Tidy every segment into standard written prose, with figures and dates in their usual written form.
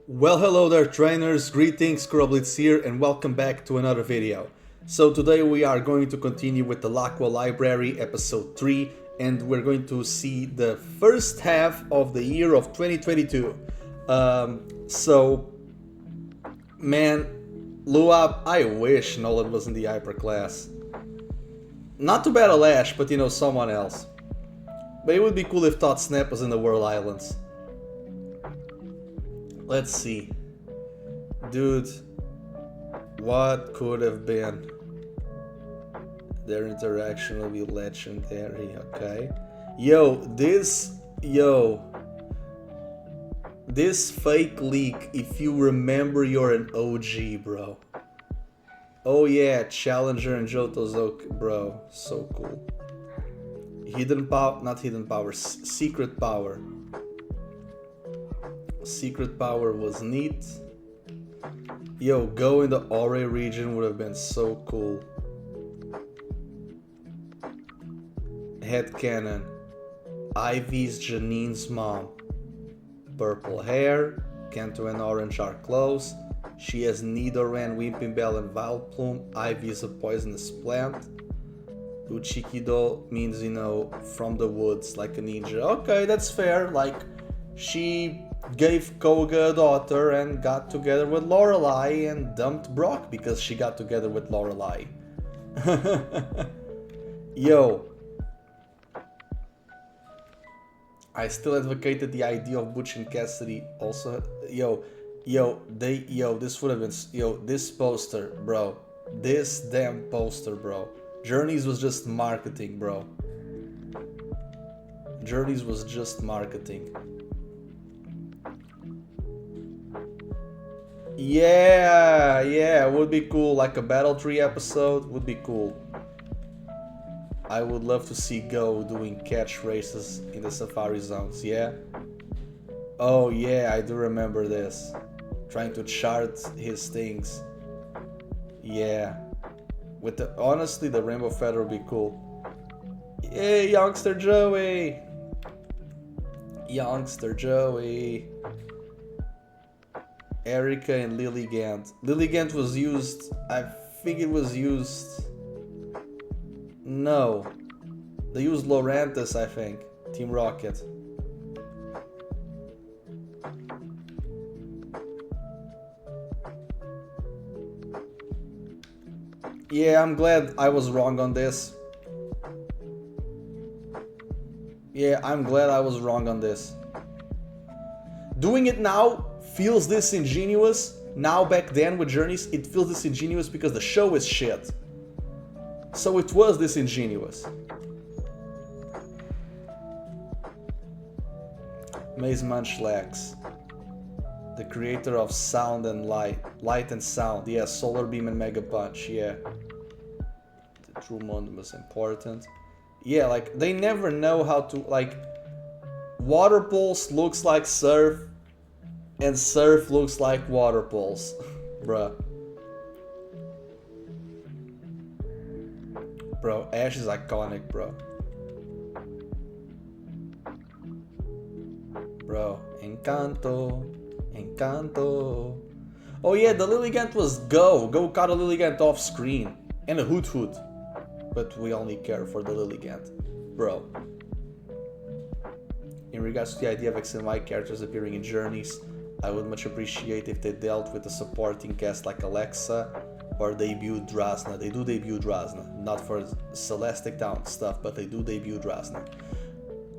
Well, hello there trainers, greetings, KuroBlitz here and welcome back to another video. So today we are going to continue with the Laqua Library episode 3 and we're going to see the first half of the year of 2022. Man, Luab, I wish Nolan was in the hyper class. Not to battle Ash, but you know, someone else. But it would be cool if Thought Snap was in the World Islands. Let's see. Dude, what could have been? Their interaction will be legendary, okay? This fake leak, if you remember, you're an OG, bro. Oh yeah, Challenger and Jotozoke, bro. So cool. Secret power. Secret power was neat. Go in the Ore region would have been so cool. Headcanon. Ivy's Janine's mom. Purple hair. Kanto and Orange are close. She has Nidoran, Wimpinbell, and Vileplume. Ivy is a poisonous plant. Uchikido means, from the woods, like a ninja. Okay, that's fair. Like, she gave Koga a daughter and got together with Lorelei and dumped Brock because she got together with Lorelei. I still advocated the idea of Butch and Cassidy also. This would have been, this poster, bro. This damn poster, bro. Journeys was just marketing, bro. Journeys was just marketing. Yeah, would be cool. Like a Battle Tree episode would be cool. I would love to see Go doing catch races in the Safari Zones, yeah? Oh yeah, I do remember this. Trying to chart his things. Yeah. Honestly, the Rainbow Feather would be cool. Yay, Youngster Joey! Youngster Joey. Erika and Lilligant. Lilligant was used, I think it was used... No. They used Lorantis, I think. Team Rocket. Yeah, I'm glad I was wrong on this. Yeah, I'm glad I was wrong on this. Doing it now feels disingenuous. Now, back then with Journeys, it feels disingenuous because the show is shit. So it was disingenuous. Maze Munchlax. The creator of Sound and Light. Light and Sound. Yeah, Solar Beam and Mega Punch. Yeah. The True Monde was important. Yeah, like, they never know how to, like... Water Pulse looks like Surf. And Surf looks like Water Pulse. Bruh. Bro, Ash is iconic, bro. Bro, Encanto. Encanto. Oh yeah, the Lilligant was Go. Go caught a Lilligant off screen. And a Hoot Hoot. But we only care for the Lilligant. Bro. In regards to the idea of X and Y characters appearing in Journeys, I would much appreciate if they dealt with a supporting cast like Alexa or debuted Drasna. They do debut Drasna. Not for Celestic Town stuff, but they do debut Drasna.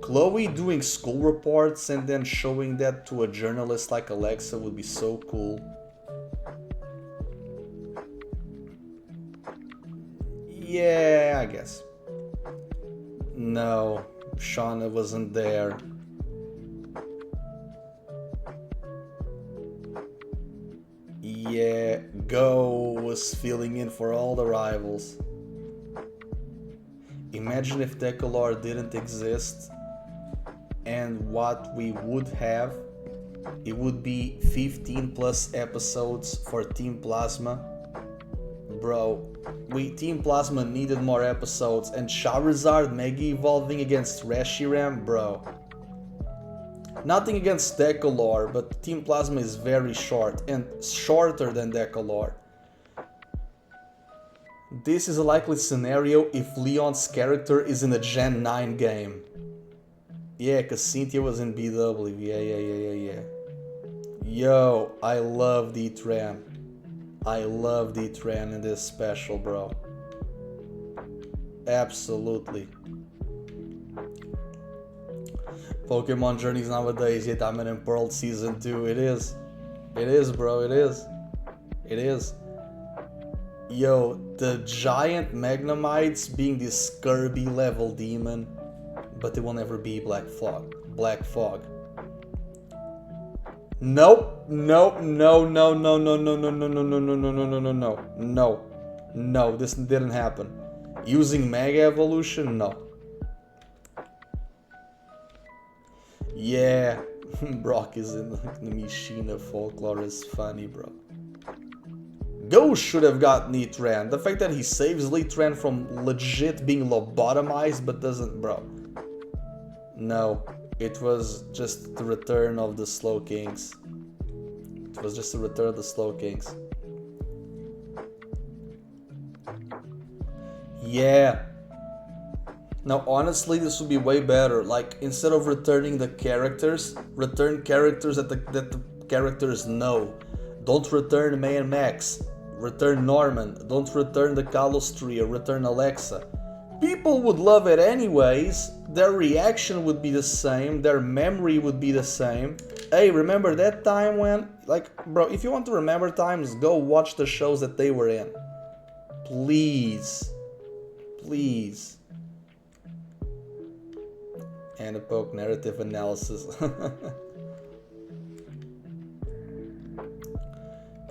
Chloe doing school reports and then showing that to a journalist like Alexa would be so cool. Yeah, I guess. No, Shauna wasn't there. Yeah, Go was filling in for all the rivals. Imagine if Decolor didn't exist and what we would have. It would be 15 plus episodes for Team Plasma. Bro, Team Plasma needed more episodes, and Charizard Mega evolving against Reshiram, bro. Nothing against Decolor, but Team Plasma is very short, and shorter than Decolor. This is a likely scenario if Leon's character is in a Gen 9 game. Yeah, cause Cynthia was in BW, yeah. Yo, I love D-Tran. I love D-Tran in this special, bro. Absolutely. Pokemon Journeys nowadays, yeah, Diamond and Pearl Season 2, it is. It is, bro, it is. It is. Yo, the giant Magnemites being this Kirby level demon, but it will never be Black Fog. Nope, no, this didn't happen. Using Mega Evolution, no. Yeah, Brock is in the Mishina folklore is funny, bro. Ghost should have got Nitran. The fact that he saves Litran from legit being lobotomized but doesn't, bro. No, it was just the return of the Slow Kings. It was just the return of the Slow Kings. Yeah. Now, honestly, this would be way better. Like, instead of returning the characters, return characters that the characters know. Don't return May and Max. Return Norman. Don't return the Kalos trio. Return Alexa. People would love it anyways. Their reaction would be the same. Their memory would be the same. Hey, remember that time when... Like, bro, if you want to remember times, go watch the shows that they were in. Please. Please. Anipoke narrative analysis.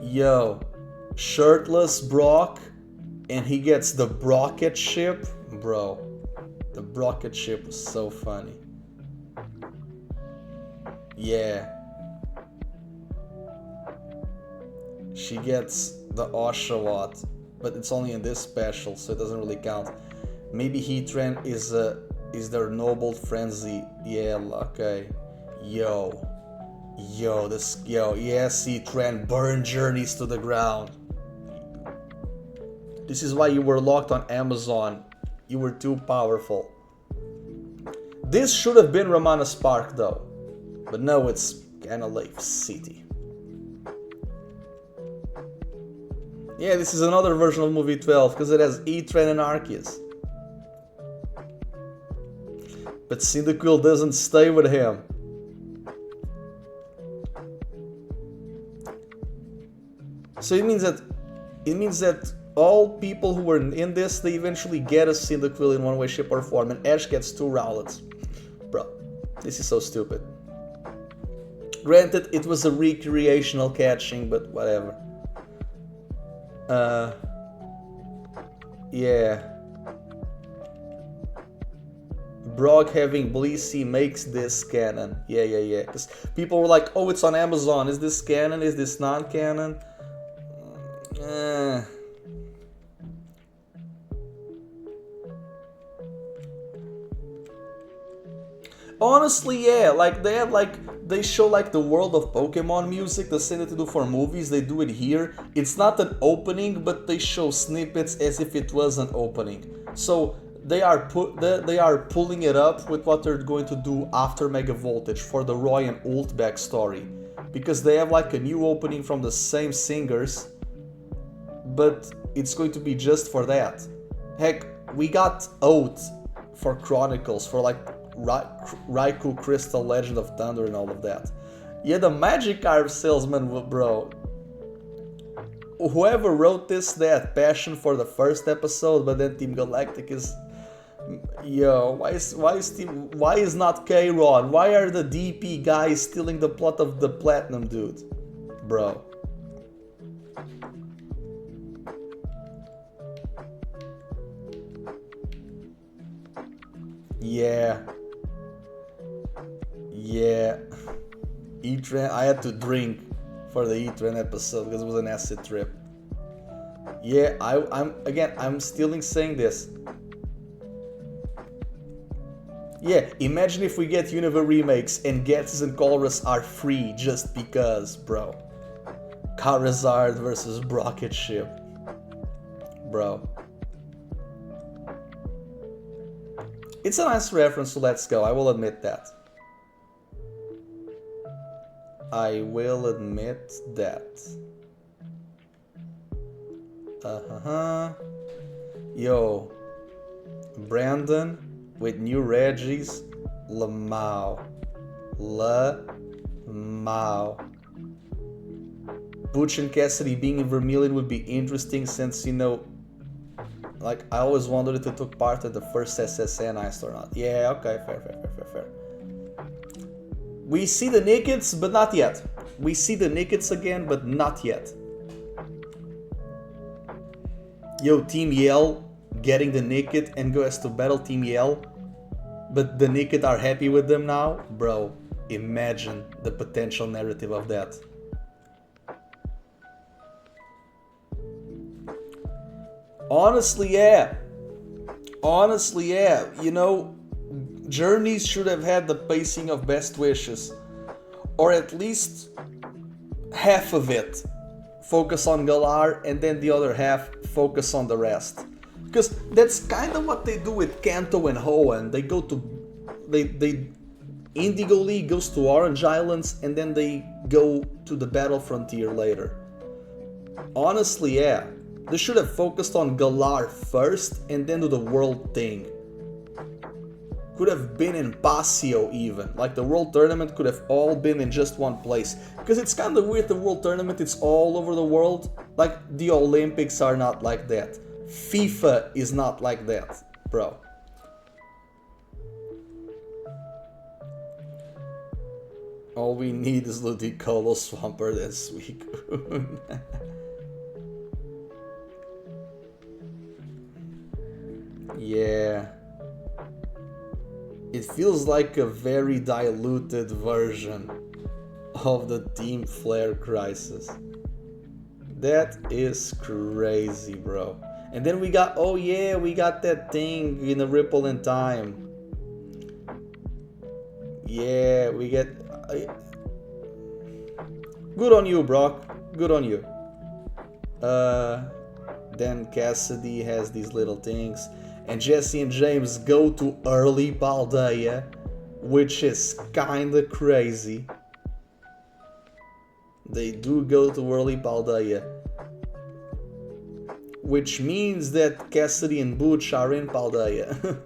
Yo. Shirtless Brock, and he gets the Brocket ship, bro. The Brocket ship was so funny. Yeah. She gets the Oshawott, but it's only in this special, so it doesn't really count. Maybe Heatran is their Noble Frenzy. Yeah, okay. Yo, yes, Heatran, burn Journeys to the ground. This is why you were locked on Amazon. You were too powerful. This should have been Ramana Spark though. But no, it's Canalave City. Yeah, this is another version of movie 12 because it has Heatran and Arceus. But Cyndaquil doesn't stay with him. So it means that all people who were in this, they eventually get a Cyndaquil in one way, shape, or form, and Ash gets 2 Rowlets. Bro, this is so stupid. Granted, it was a recreational catching, but whatever. Yeah. Brock having Blissey makes this canon. Yeah. Because people were like, oh, it's on Amazon. Is this canon? Is this non-canon? Honestly, yeah, like they show like the world of Pokemon music, the same that they do for movies, they do it here. It's not an opening, but they show snippets as if it was an opening. So they are pulling it up with what they're going to do after Mega Voltage for the Roy and Ult backstory. Because they have like a new opening from the same singers, but it's going to be just for that. Heck, we got Oat for Chronicles, for like Raikou Crystal Legend of Thunder and all of that. Yeah, the Magikarp salesman, bro. Whoever wrote this, they had passion for the first episode, but then Team Galactic is... Yo, why is not K-Rod? Why are the DP guys stealing the plot of the Platinum dude? Bro. Yeah. Heatran, I had to drink for the Heatran episode because it was an acid trip. Yeah, I'm still saying this. Yeah, imagine if we get Unova remakes and Ghetsis and Colress are free just because, bro. Charizard versus Brocket Ship. Bro. It's a nice reference to Let's Go, I will admit that. I will admit that. Yo. Brandon with new Reggies. Lamau. Butch and Cassidy being in Vermilion would be interesting since, you know, like, I always wondered if they took part in the first SSN Ice or not. Yeah, okay, fair. We see the Nickets, but not yet. We see the Nickets again, but not yet. Yo, Team Yell getting the Nicket and goes to battle Team Yell, but the Nicket are happy with them now? Bro, imagine the potential narrative of that. Honestly, yeah. You know, Journeys should have had the pacing of Best Wishes. Or at least half of it focus on Galar and then the other half focus on the rest. Because that's kind of what they do with Kanto and Hoenn. They go to... Indigo League goes to Orange Islands and then they go to the Battle Frontier later. Honestly, yeah. They should have focused on Galar first and then do the world thing. Could have been in Pasio even. Like the world tournament could have all been in just one place. Because it's kind of weird, the world tournament, it's all over the world. Like the Olympics are not like that. FIFA is not like that, bro. All we need is Ludicolo Swampert this week. Yeah. It feels like a very diluted version of the Team Flare Crisis. That is crazy, bro. And then we got, oh yeah, we got that thing in a Ripple in Time. Yeah, we get... Good on you, Brock. Good on you. Then Cassidy has these little things. And Jesse and James go to early Paldea, which is kinda crazy. They do go to early Paldea. Which means that Cassidy and Butch are in Paldea.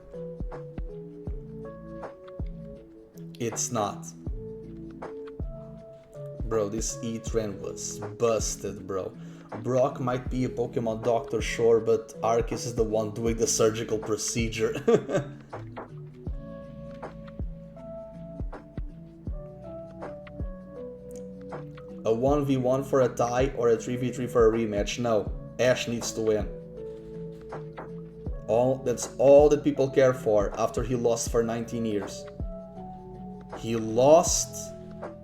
It's not. Bro, this E-Trend was busted, bro. Brock might be a Pokemon doctor, sure, but Arceus is the one doing the surgical procedure. A 1v1 for a tie or a 3v3 for a rematch? No, Ash needs to win. That's all that people care for after he lost for 19 years. He lost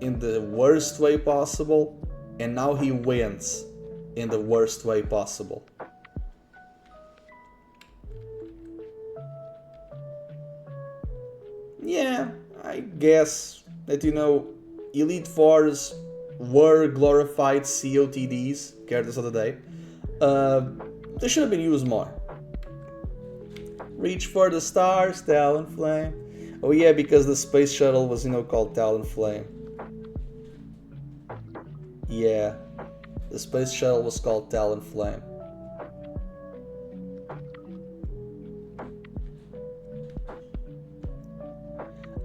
in the worst way possible, and now he wins in the worst way possible. Yeah, I guess that, you know, Elite Fours were glorified COTDs, characters of the day. They should have been used more. Reach for the stars, Talonflame. Oh yeah, because the space shuttle was, you know, called Talonflame. Yeah. The space shuttle was called Talonflame.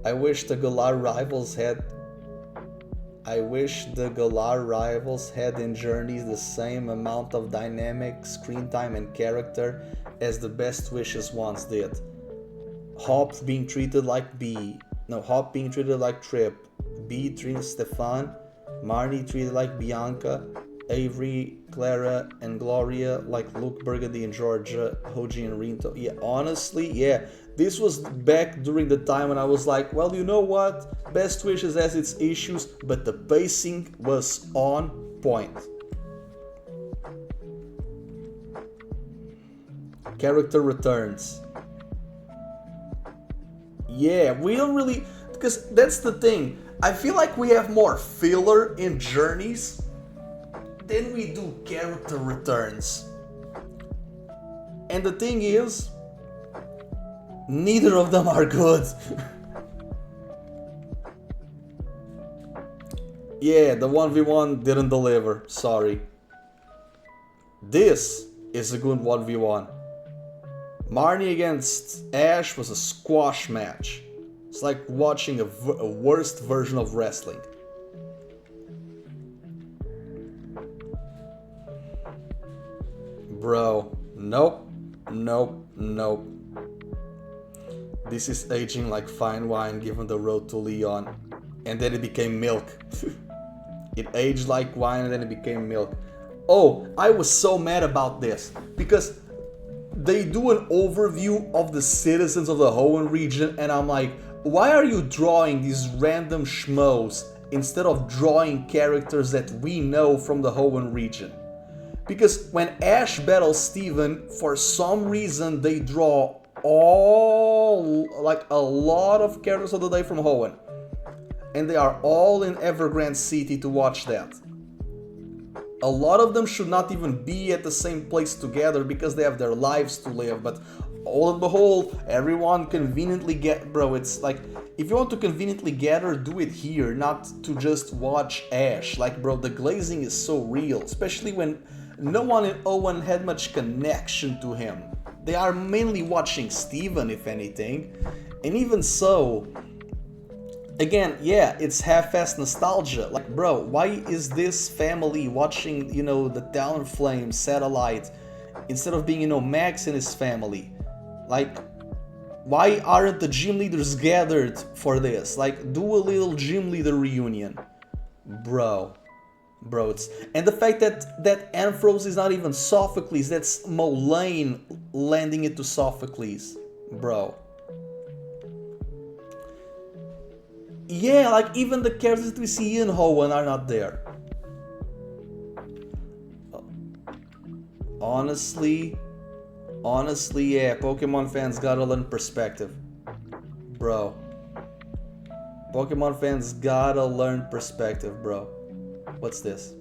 I wish the Galar rivals had in Journeys the same amount of dynamic, screen time and character as the Best Wishes once did. Hop being treated like Hop being treated like Trip, B treated Stefan, Marnie treated like Bianca, Avery, Clara, and Gloria like Luke, Burgundy, and Georgia, Hoji, and Rinto. Yeah, honestly, yeah. This was back during the time when I was like, well, you know what? Best Wishes has its issues, but the pacing was on point. Character returns. Yeah, we don't really... Because that's the thing. I feel like we have more filler in journeys than we do character returns. And the thing is, neither of them are good. Yeah, the 1v1 didn't deliver, sorry. This is a good 1v1. Marnie against Ash was a squash match. It's like watching a worst version of wrestling. Bro, nope, nope, nope. This is aging like fine wine given the road to Leon. And then it became milk. It aged like wine and then it became milk. Oh, I was so mad about this. Because they do an overview of the citizens of the Hoenn region and I'm like, why are you drawing these random schmoes instead of drawing characters that we know from the Hoenn region? Because when Ash battles Steven, for some reason they draw a lot of characters of the day from Hoenn. And they are all in Evergrande City to watch that. A lot of them should not even be at the same place together because they have their lives to live, but all and behold, everyone conveniently bro, it's like, if you want to conveniently gather, do it here, not to just watch Ash. Like, bro, the glazing is so real, especially when no one in Hoenn had much connection to him. They are mainly watching Steven, if anything, and even so, again, yeah, it's half-assed nostalgia. Like, bro, why is this family watching, you know, the Talonflame satellite instead of being, you know, Max and his family? Like, why aren't the gym leaders gathered for this? Like, do a little gym leader reunion. Bro, it's... And the fact that Ampharos is not even Sophocles, that's Molayne lending it to Sophocles. Bro. Yeah, like even the characters that we see in Hoenn are not there. Honestly, yeah, Pokemon fans gotta learn perspective. Bro. Pokemon fans gotta learn perspective, bro. What's this?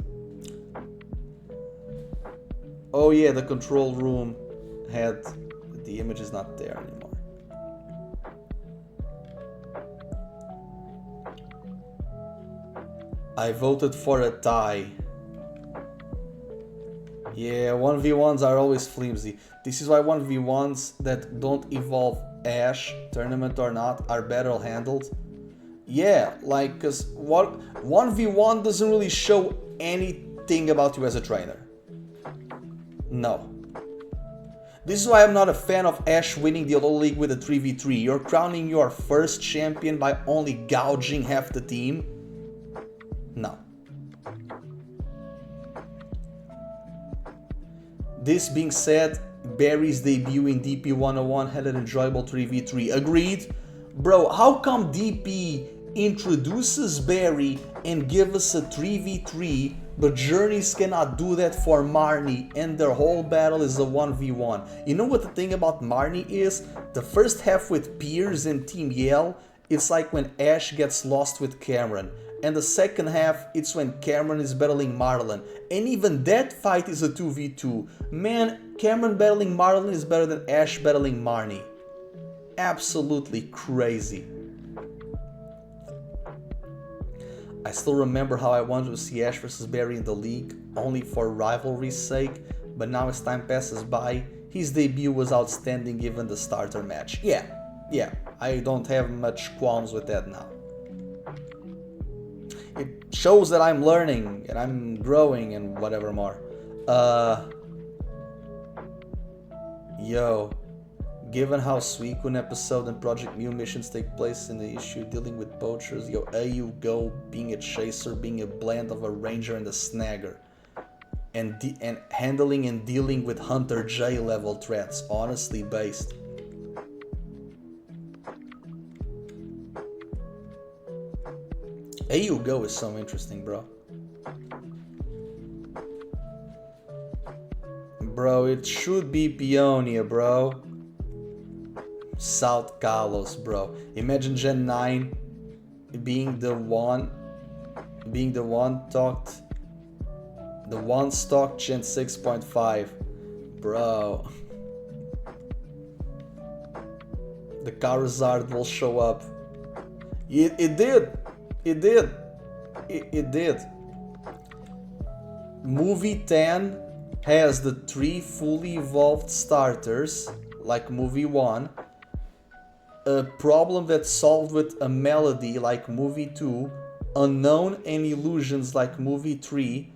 Oh yeah, the control room had... The image is not there anymore. I voted for a tie. Yeah, 1v1s are always flimsy. This is why 1v1s that don't involve Ash, tournament or not, are better handled. Yeah, like, cause 1v1 doesn't really show anything about you as a trainer. No. This is why I'm not a fan of Ash winning the Alola League with a 3v3. You're crowning your first champion by only gouging half the team. No. This being said, Barry's debut in DP 101 had an enjoyable 3v3. Agreed? Bro, how come DP introduces Barry and gives us a 3v3, but Journeys cannot do that for Marnie and their whole battle is a 1v1? You know what the thing about Marnie is? The first half with Piers and Team Yell, it's like when Ash gets lost with Cameron. And the second half, it's when Cameron is battling Marlon. And even that fight is a 2v2. Man, Cameron battling Marlon is better than Ash battling Marnie. Absolutely crazy. I still remember how I wanted to see Ash vs Barry in the league, only for rivalry's sake. But now as time passes by, his debut was outstanding given the starter match. Yeah, I don't have much qualms with that now. It shows that I'm learning and I'm growing and whatever more. Yo, given how Suicune episode and Project Mew missions take place in the issue dealing with poachers, yo, AU Go being a chaser, being a blend of a ranger and a snagger, and handling and dealing with Hunter J level threats, honestly based. AU Go is so interesting, bro. Bro, it should be Peonia, bro. South Kalos, bro. Imagine Gen 9 being the one stock Gen 6.5, bro. The Charizard will show up. It did. Movie 10 has the 3 fully evolved starters, like Movie 1. A problem that's solved with a melody, like Movie 2. Unknown and illusions, like Movie 3.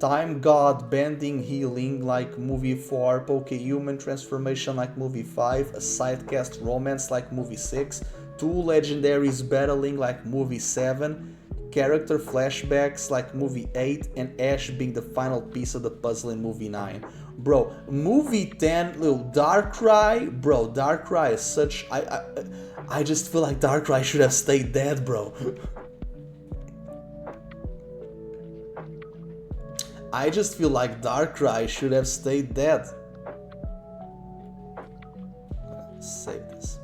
Time God bending healing, like Movie 4. Pokehuman transformation, like Movie 5. A sidecast romance, like Movie 6. 2 legendaries battling, like Movie 7. Character flashbacks, like Movie 8. And Ash being the final piece of the puzzle in Movie 9. Bro, Movie 10, little Darkrai, bro, Darkrai is such... I just feel like Darkrai should have stayed dead, bro. I just feel like Darkrai should have stayed dead. Save this.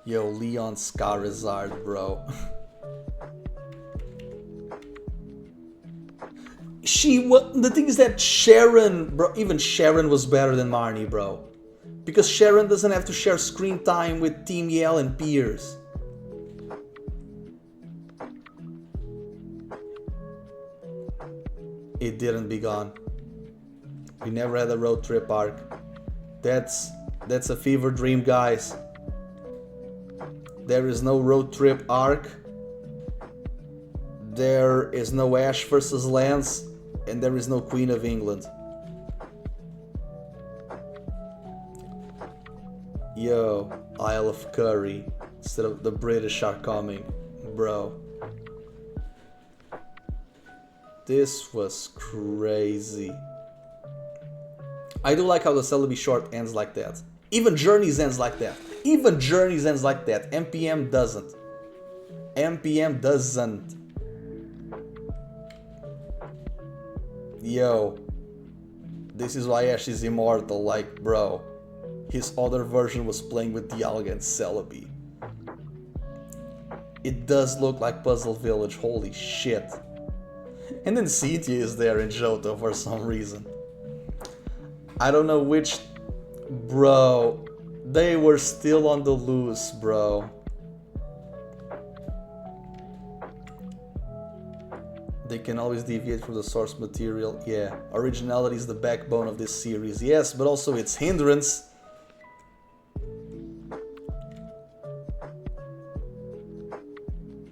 Yo, Leon's Charizard, bro. The thing is that Sharon, bro, even Sharon was better than Marnie, bro. Because Sharon doesn't have to share screen time with Team Yell and Piers. It didn't be gone. We never had a road trip arc. That's a fever dream, guys. There is no road trip arc. There is no Ash versus Lance. And there is no Queen of England. Yo, Isle of Curry. Instead of the British are coming. Bro. This was crazy. I do like how the Celebi short ends like that. Even Journeys ends like that. MPM doesn't. Yo. This is why Ash is immortal, like, bro. His other version was playing with Dialga and Celebi. It does look like Puzzle Village, holy shit. And then Cynthia is there in Johto for some reason. I don't know which... Bro, they were still on the loose, bro. They can always deviate from the source material. Yeah, originality is the backbone of this series. Yes, but also its hindrance.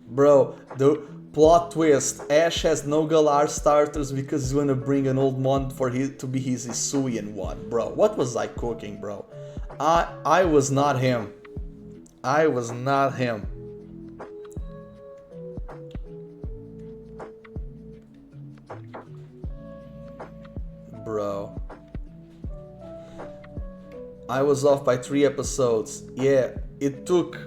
Bro, the plot twist. Ash has no Galar starters because he's gonna bring an old mon to be his Hisuian one. Bro, what was I cooking, bro? I was not him. I was not him. Bro. I was off by 3 episodes. Yeah, it took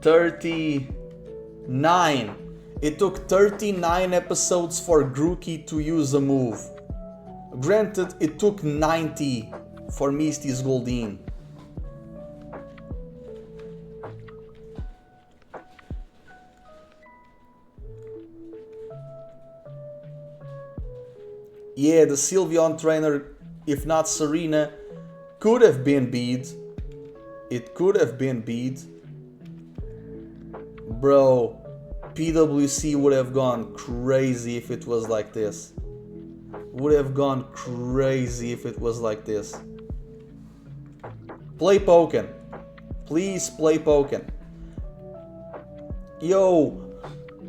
39. It took 39 episodes for Grookey to use a move. Granted, it took 90 for Misty's Goldeen. Yeah, the Sylveon trainer, if not Serena, could have been beat. It could have been beat. Bro, PWC would have gone crazy if it was like this. Would have gone crazy if it was like this. Play Pokken. Please play Pokken. Yo,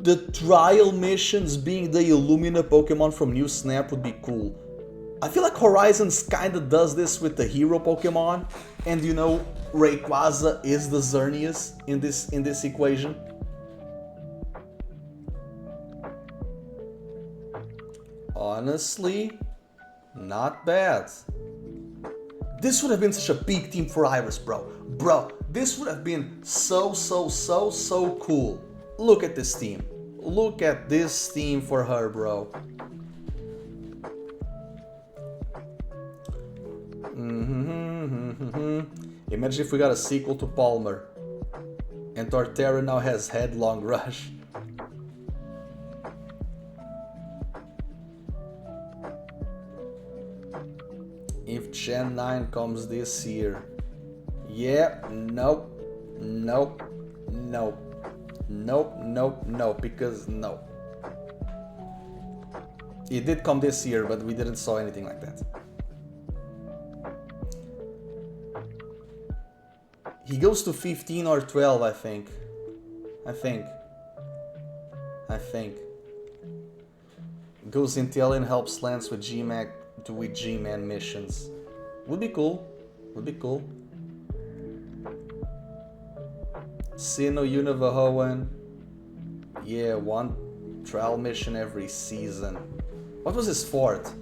the trial missions being the Illumina Pokemon from New Snap would be cool. I feel like Horizons kinda does this with the hero Pokemon, and you know, Rayquaza is the Xerneas in this equation. Honestly, not bad. This would have been such a big team for Iris, bro. Bro, this would have been so cool. Look at this team. Look at this team for her, bro. Imagine if we got a sequel to Palmer. And Torterra now has Headlong Rush. If Gen 9 comes this year. Yeah, nope. Nope. Nope. Nope, nope, nope, because no. It did come this year, but we didn't saw anything like that. He goes to 15 or 12, I think. I think. Goes Intel and helps Lance with G-Man missions. Would be cool. Sino Univahoan. Yeah, one trial mission every season. What was his fourth?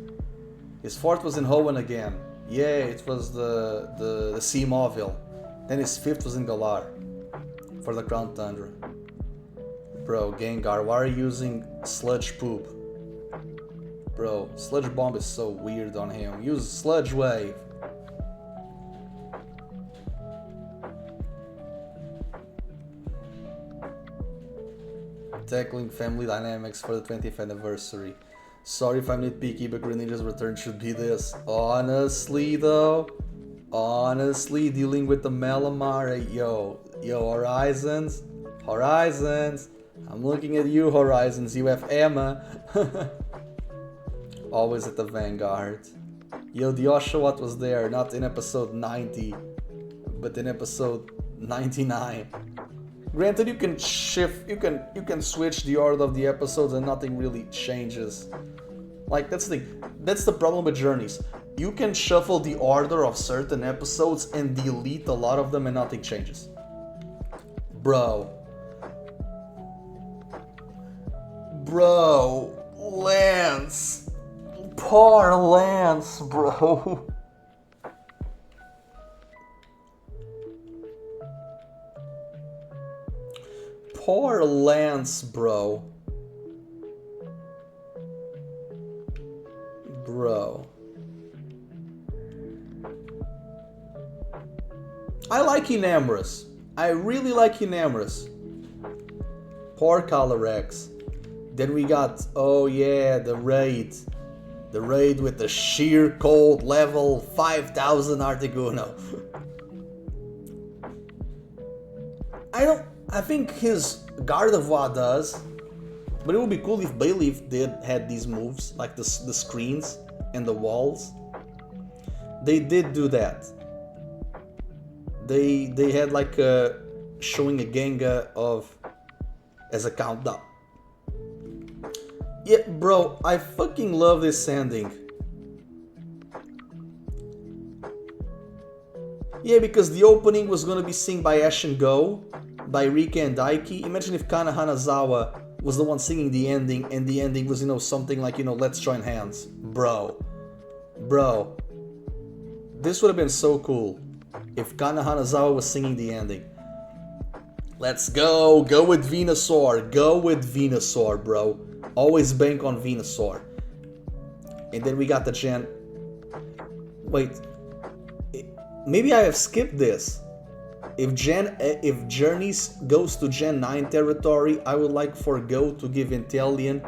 His fourth was in Hoenn again. Yeah, it was the Sea Mauville. Then his fifth was in Galar. For the Crown Tundra. Bro, Gengar, why are you using Sludge Poop? Bro, Sludge Bomb is so weird on him. Use Sludge Wave. Tackling family dynamics for the 20th anniversary. Sorry if I'm nitpicky, but Greninja's return should be this. Honestly though, dealing with the Malamar, yo, Horizons, I'm looking at you, Horizons, you have Emma. Always at the vanguard. Yo, the Oshawott was there, not in episode 90, but in episode 99. Granted, you can shift, you can switch the order of the episodes and nothing really changes. Like, that's the thing. That's the problem with Journeys. You can shuffle the order of certain episodes and delete a lot of them and nothing changes. Bro, Lance. Poor Lance, bro. Poor Lance, bro. I like Enamorous. I really like Enamorous. Poor Calyrex. Then we got, oh yeah, the raid. The raid with the sheer cold level 5000 Articuno. I think his Gardevoir does, but it would be cool if Bayleaf had these moves, like the screens and the walls. They did do that. They had like showing a Gengar as a countdown. Yeah, bro, I fucking love this ending. Yeah, because the opening was gonna be sung by Ash and Go, by Rika and Daiki. Imagine if Kana Hanazawa was the one singing the ending, and the ending was, something like, let's join hands. Bro. This would have been so cool if Kana Hanazawa was singing the ending. Let's go with Venusaur, bro. Always bank on Venusaur. And then we got the Gen... Wait. Maybe I have skipped this. If Journeys goes to Gen 9 territory, I would like for Go to give Inteleon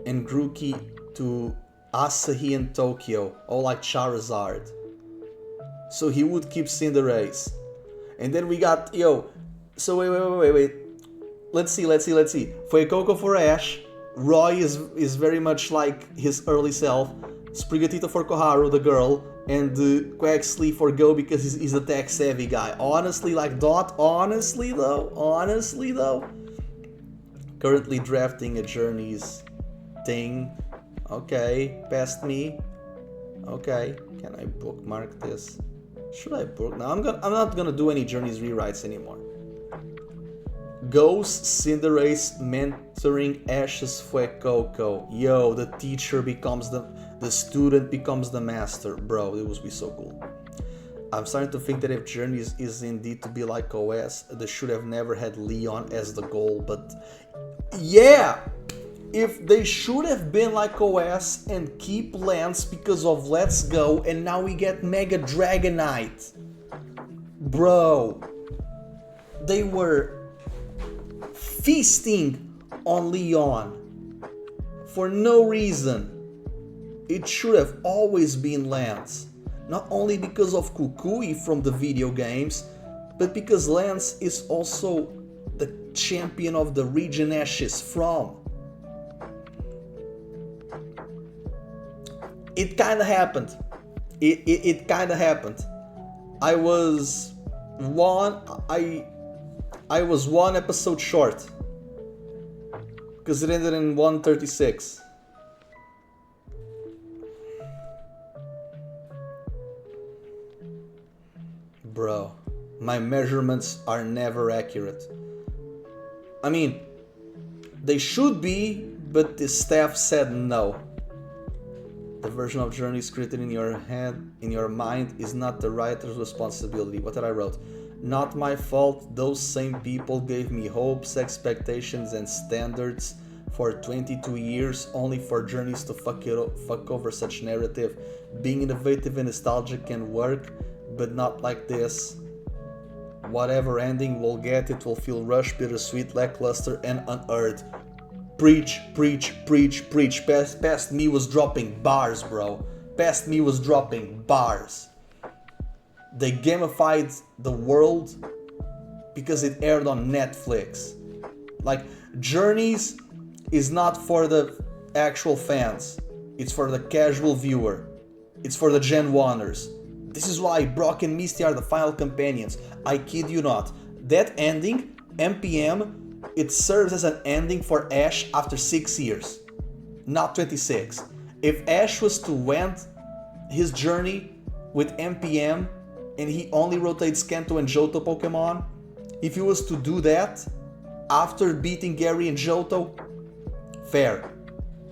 and Grookey to Asahi and Tokyo, or like Charizard. So he would keep Cinderace. And then we got, so wait. Let's see. Fuecoco for Ash. Roy is very much like his early self. Sprigatito for Koharu, the girl. And Quaxley for Go because he's a tech savvy guy. Honestly though. Currently drafting a Journeys thing. Okay, past me. Okay, can I bookmark this? Should I book? No, I'm not gonna do any Journeys rewrites anymore. Ghost Cinderace mentoring Ash's Fuecoco. Yo, the teacher becomes the student becomes the master. Bro, it would be so cool. I'm starting to think that if Journeys is indeed to be like OS, they should have never had Leon as the goal, but yeah! if they should have been like OS and keep Lance because of Let's Go, and now we get Mega Dragonite. Bro, they were feasting on Leon for no reason. It should have always been Lance. Not only because of Kukui from the video games, but because Lance is also the champion of the region Ash is from. It kinda happened. It kinda happened. I was one episode short. Because it ended in 136. Bro, my measurements are never accurate. I mean, they should be, but the staff said no. The version of Journeys created in your head, in your mind, is not the writer's responsibility. What did I wrote? Not my fault. Those same people gave me hopes, expectations, and standards for 22 years, only for Journeys to fuck over such narrative. Being innovative and nostalgic can work, but not like this. Whatever ending we'll get, it will feel rushed, bittersweet, lackluster, and unearned. Preach, preach, preach, preach. Past me was dropping bars, bro. Past me was dropping bars. They gamified the world because it aired on Netflix. Like, Journeys is not for the actual fans. It's for the casual viewer. It's for the Gen 1ers. This is why Brock and Misty are the final companions. I kid you not. That ending, MPM, it serves as an ending for Ash after 6 years, not 26. If Ash was to end his journey with MPM and he only rotates Kanto and Johto Pokemon, if he was to do that after beating Gary and Johto, fair.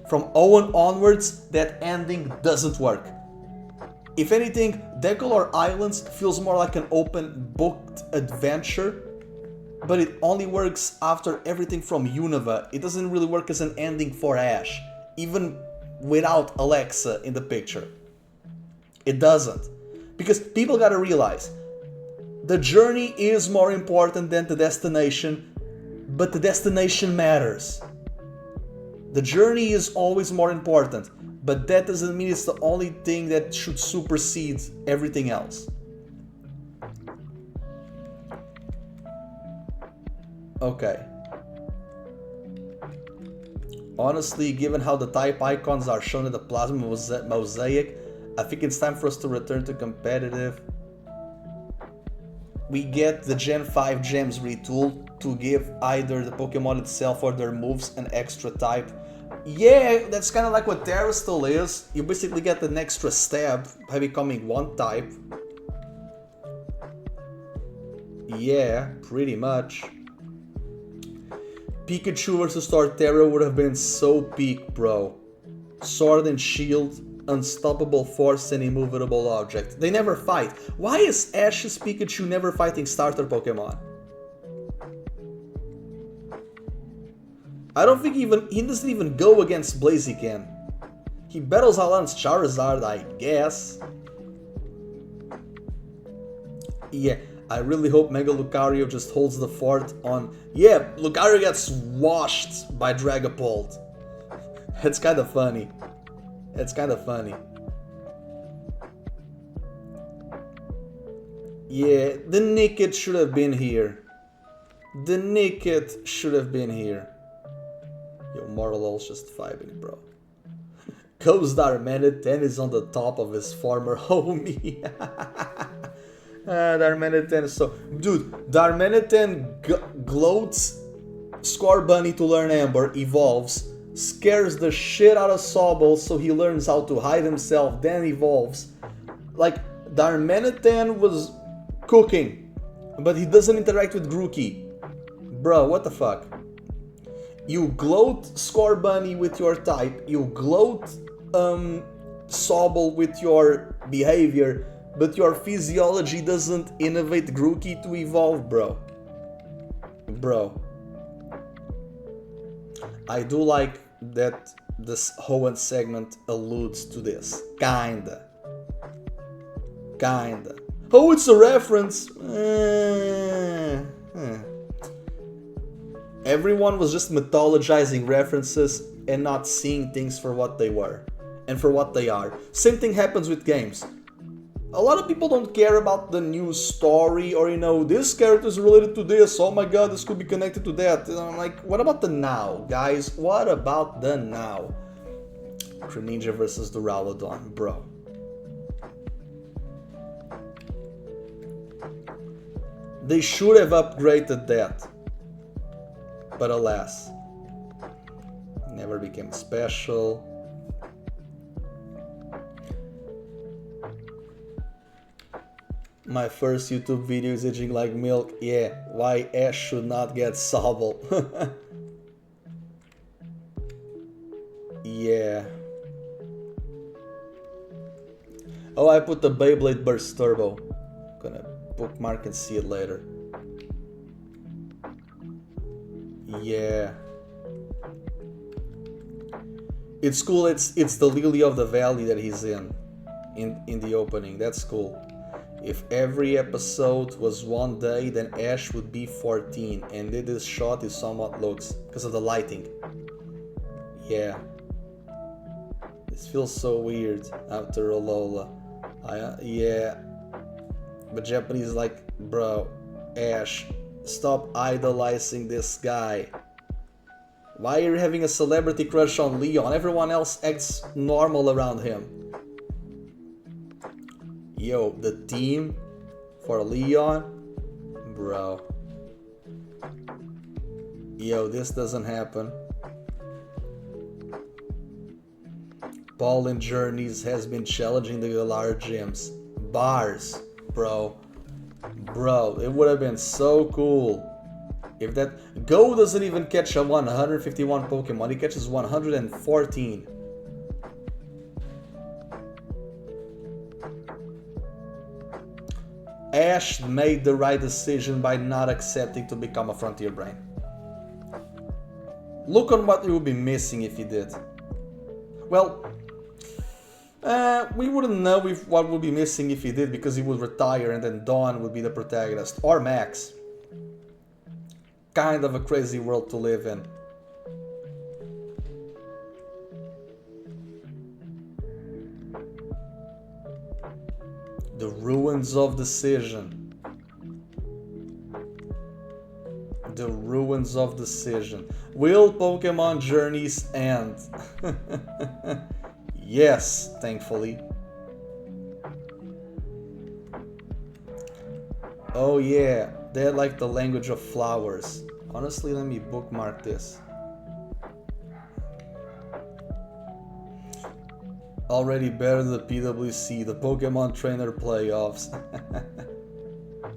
From Owen onwards, that ending doesn't work. If anything, Decolor Islands feels more like an open booked adventure, but it only works after everything from Unova. It doesn't really work as an ending for Ash, even without Alexa in the picture. It doesn't. Because people gotta realize, the journey is more important than the destination, but the destination matters. The journey is always more important, but that doesn't mean it's the only thing that should supersede everything else. Okay. Honestly, given how the type icons are shown in the Plasma Mosaic, I think it's time for us to return to competitive. We get the Gen 5 gems retooled to give either the Pokemon itself or their moves an extra type. Yeah, that's kind of like what Terrastal is. You basically get an extra stab by becoming one type. Yeah, pretty much. Pikachu vs Torterra would have been so peak, bro. Sword and Shield, unstoppable force and immovable object. They never fight. Why is Ash's Pikachu never fighting starter Pokemon? I don't think he doesn't even go against Blaziken. He battles Alan's Charizard, I guess. Yeah, I really hope Mega Lucario just holds the fort on... Yeah, Lucario gets washed by Dragapult. It's kind of funny. It's kind of funny. Yeah, the Nickit should have been here. The Nickit should have been here. Yo, Morlul's just vibing, bro. Ghost Darmanitan is on the top of his former homie. Darmanitan is so... Dude, Darmanitan gloats Scorbunny to learn Ember, evolves, scares the shit out of Sobble so he learns how to hide himself, then evolves. Like, Darmanitan was cooking, but he doesn't interact with Grookey. Bro, what the fuck? You gloat Scorbunny with your type, you gloat Sobble with your behavior, but your physiology doesn't innovate Grookey to evolve, bro. Bro. I do like that this Hoenn segment alludes to this. Kinda. Oh, it's a reference! Everyone was just mythologizing references and not seeing things for what they were and for what they are. Same thing happens with games. A lot of people don't care about the new story or, this character is related to this, oh my god, this could be connected to that. And I'm like, what about the now, guys? What about the now? Greninja versus Duraludon, bro. They should have upgraded that. But alas, never became special. My first YouTube video is aging like milk. Yeah, why Ash should not get Sobble. Yeah. Oh, I put the Beyblade Burst Turbo. Gonna bookmark and see it later. Yeah. It's cool, it's the Lily of the Valley that he's in the opening. That's cool. If every episode was one day, then Ash would be 14, and this shot is somewhat looks because of the lighting. Yeah. This feels so weird after Alola. Yeah. But Japanese is like, bro, Ash, stop idolizing this guy. Why are you having a celebrity crush on Leon? Everyone else acts normal around him. Yo, the team for Leon? Bro. Yo, this doesn't happen. Paul in Journeys has been challenging the Galar gyms. Bars, bro. Bro, it would have been so cool if that... Go doesn't even catch a 151 Pokemon, he catches 114. Ash made the right decision by not accepting to become a Frontier Brain. Look on what he would be missing if he did. Well, we wouldn't know what would be missing if he did, because he would retire and then Dawn would be the protagonist. Or Max. Kind of a crazy world to live in. The ruins of decision. The ruins of decision. Will Pokemon Journeys end? Yes, thankfully. Oh yeah, they had like the language of flowers. Honestly, let me bookmark this. Already better than the PWC, the Pokemon Trainer Playoffs.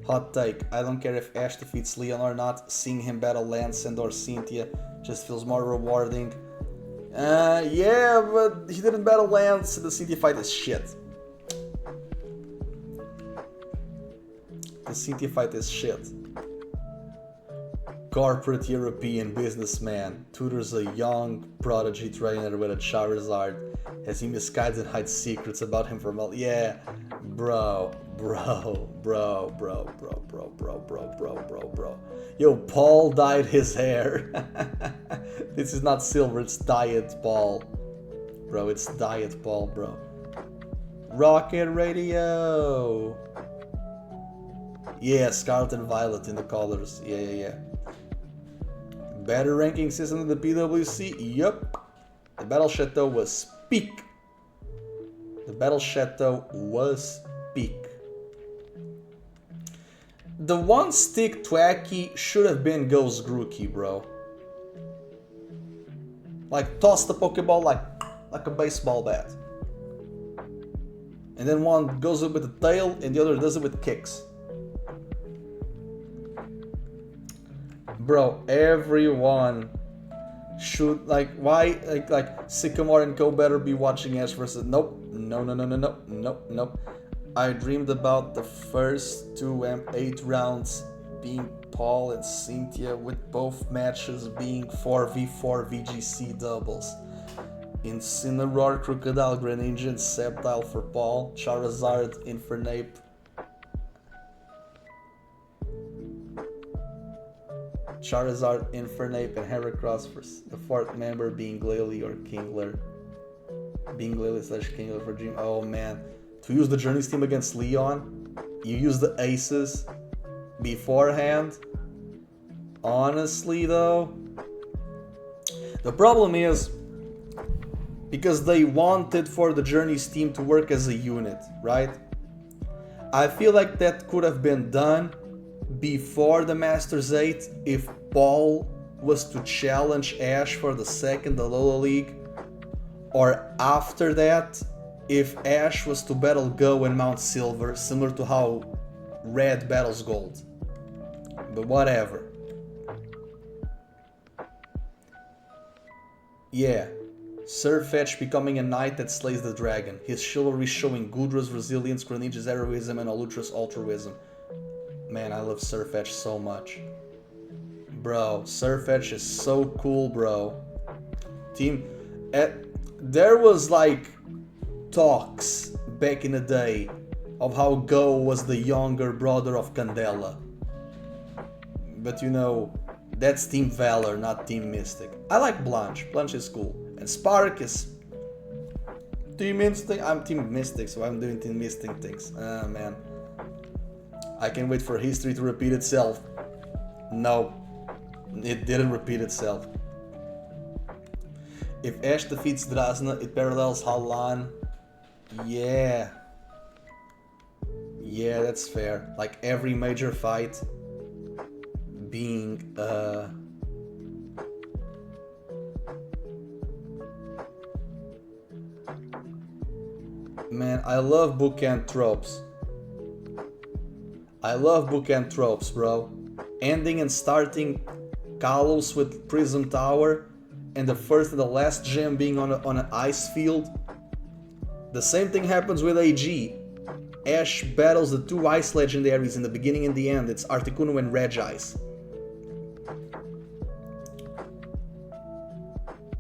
Hot take, I don't care if Ash defeats Leon or not, seeing him battle Lance and or Cynthia just feels more rewarding. Yeah, but he didn't battle Lance, the Cynthia fight is shit. The Cynthia fight is shit. Corporate European businessman tutors a young prodigy trainer with a Charizard as he misguides and hides secrets about him from all. Yeah, bro. Yo, Paul dyed his hair. This is not silver, it's Diet Paul. Bro, it's Diet Paul, bro. Rocket Radio. Yeah, Scarlet and Violet in the colors. Yeah. Better ranking system than the PWC? Yup. The Battle Chateau was peak. The Battle Chateau was peak. The one stick Thwackey should have been Ghost Grookey, bro. Like, toss the Pokeball like a baseball bat. And then one goes up with the tail and the other does it with kicks. Bro, everyone should, like, why, like Sycamore and Co better be watching Ash versus, nope, no. I dreamed about the first 2 8 rounds being Paul and Cynthia, with both matches being 4v4 VGC doubles. Incineroar, Crocodile, Greninja, and Sceptile for Paul, Charizard, Infernape. Charizard, Infernape, and Heracross for the fourth member being Glalie or Kingler. Being Glalie/Kingler for Dream. Oh man. To use the Journeys team against Leon, you use the aces beforehand. Honestly though, the problem is, because they wanted for the Journeys team to work as a unit, right? I feel like that could have been done before the Masters 8 if Paul was to challenge Ash for the second Alola League, or after that if Ash was to battle Go and Mount Silver, similar to how Red battles Gold. But whatever. Yeah. Surfetch becoming a knight that slays the dragon. His chivalry showing Gudra's resilience, Greninja's heroism, and Alutra's altruism. Man, I love Surfetch so much. Bro, Surfetch is so cool, bro. There was like talks back in the day of how Go was the younger brother of Candela. But you know, that's Team Valor, not Team Mystic. I like Blanche. Blanche is cool. And Spark is Team Instinct. I'm Team Mystic, so I'm doing Team Mystic things. Ah, man. I can't wait for history to repeat itself. No, it didn't repeat itself. If Ash defeats Drasna, it parallels Halan. Yeah. Yeah, that's fair. Like every major fight being man, I love bookend tropes. I love bookend tropes, bro. Ending and starting Kalos with Prism Tower, and the first and the last gem being on an ice field. The same thing happens with AG. Ash battles the two ice legendaries in the beginning and the end. It's Articuno and Regice.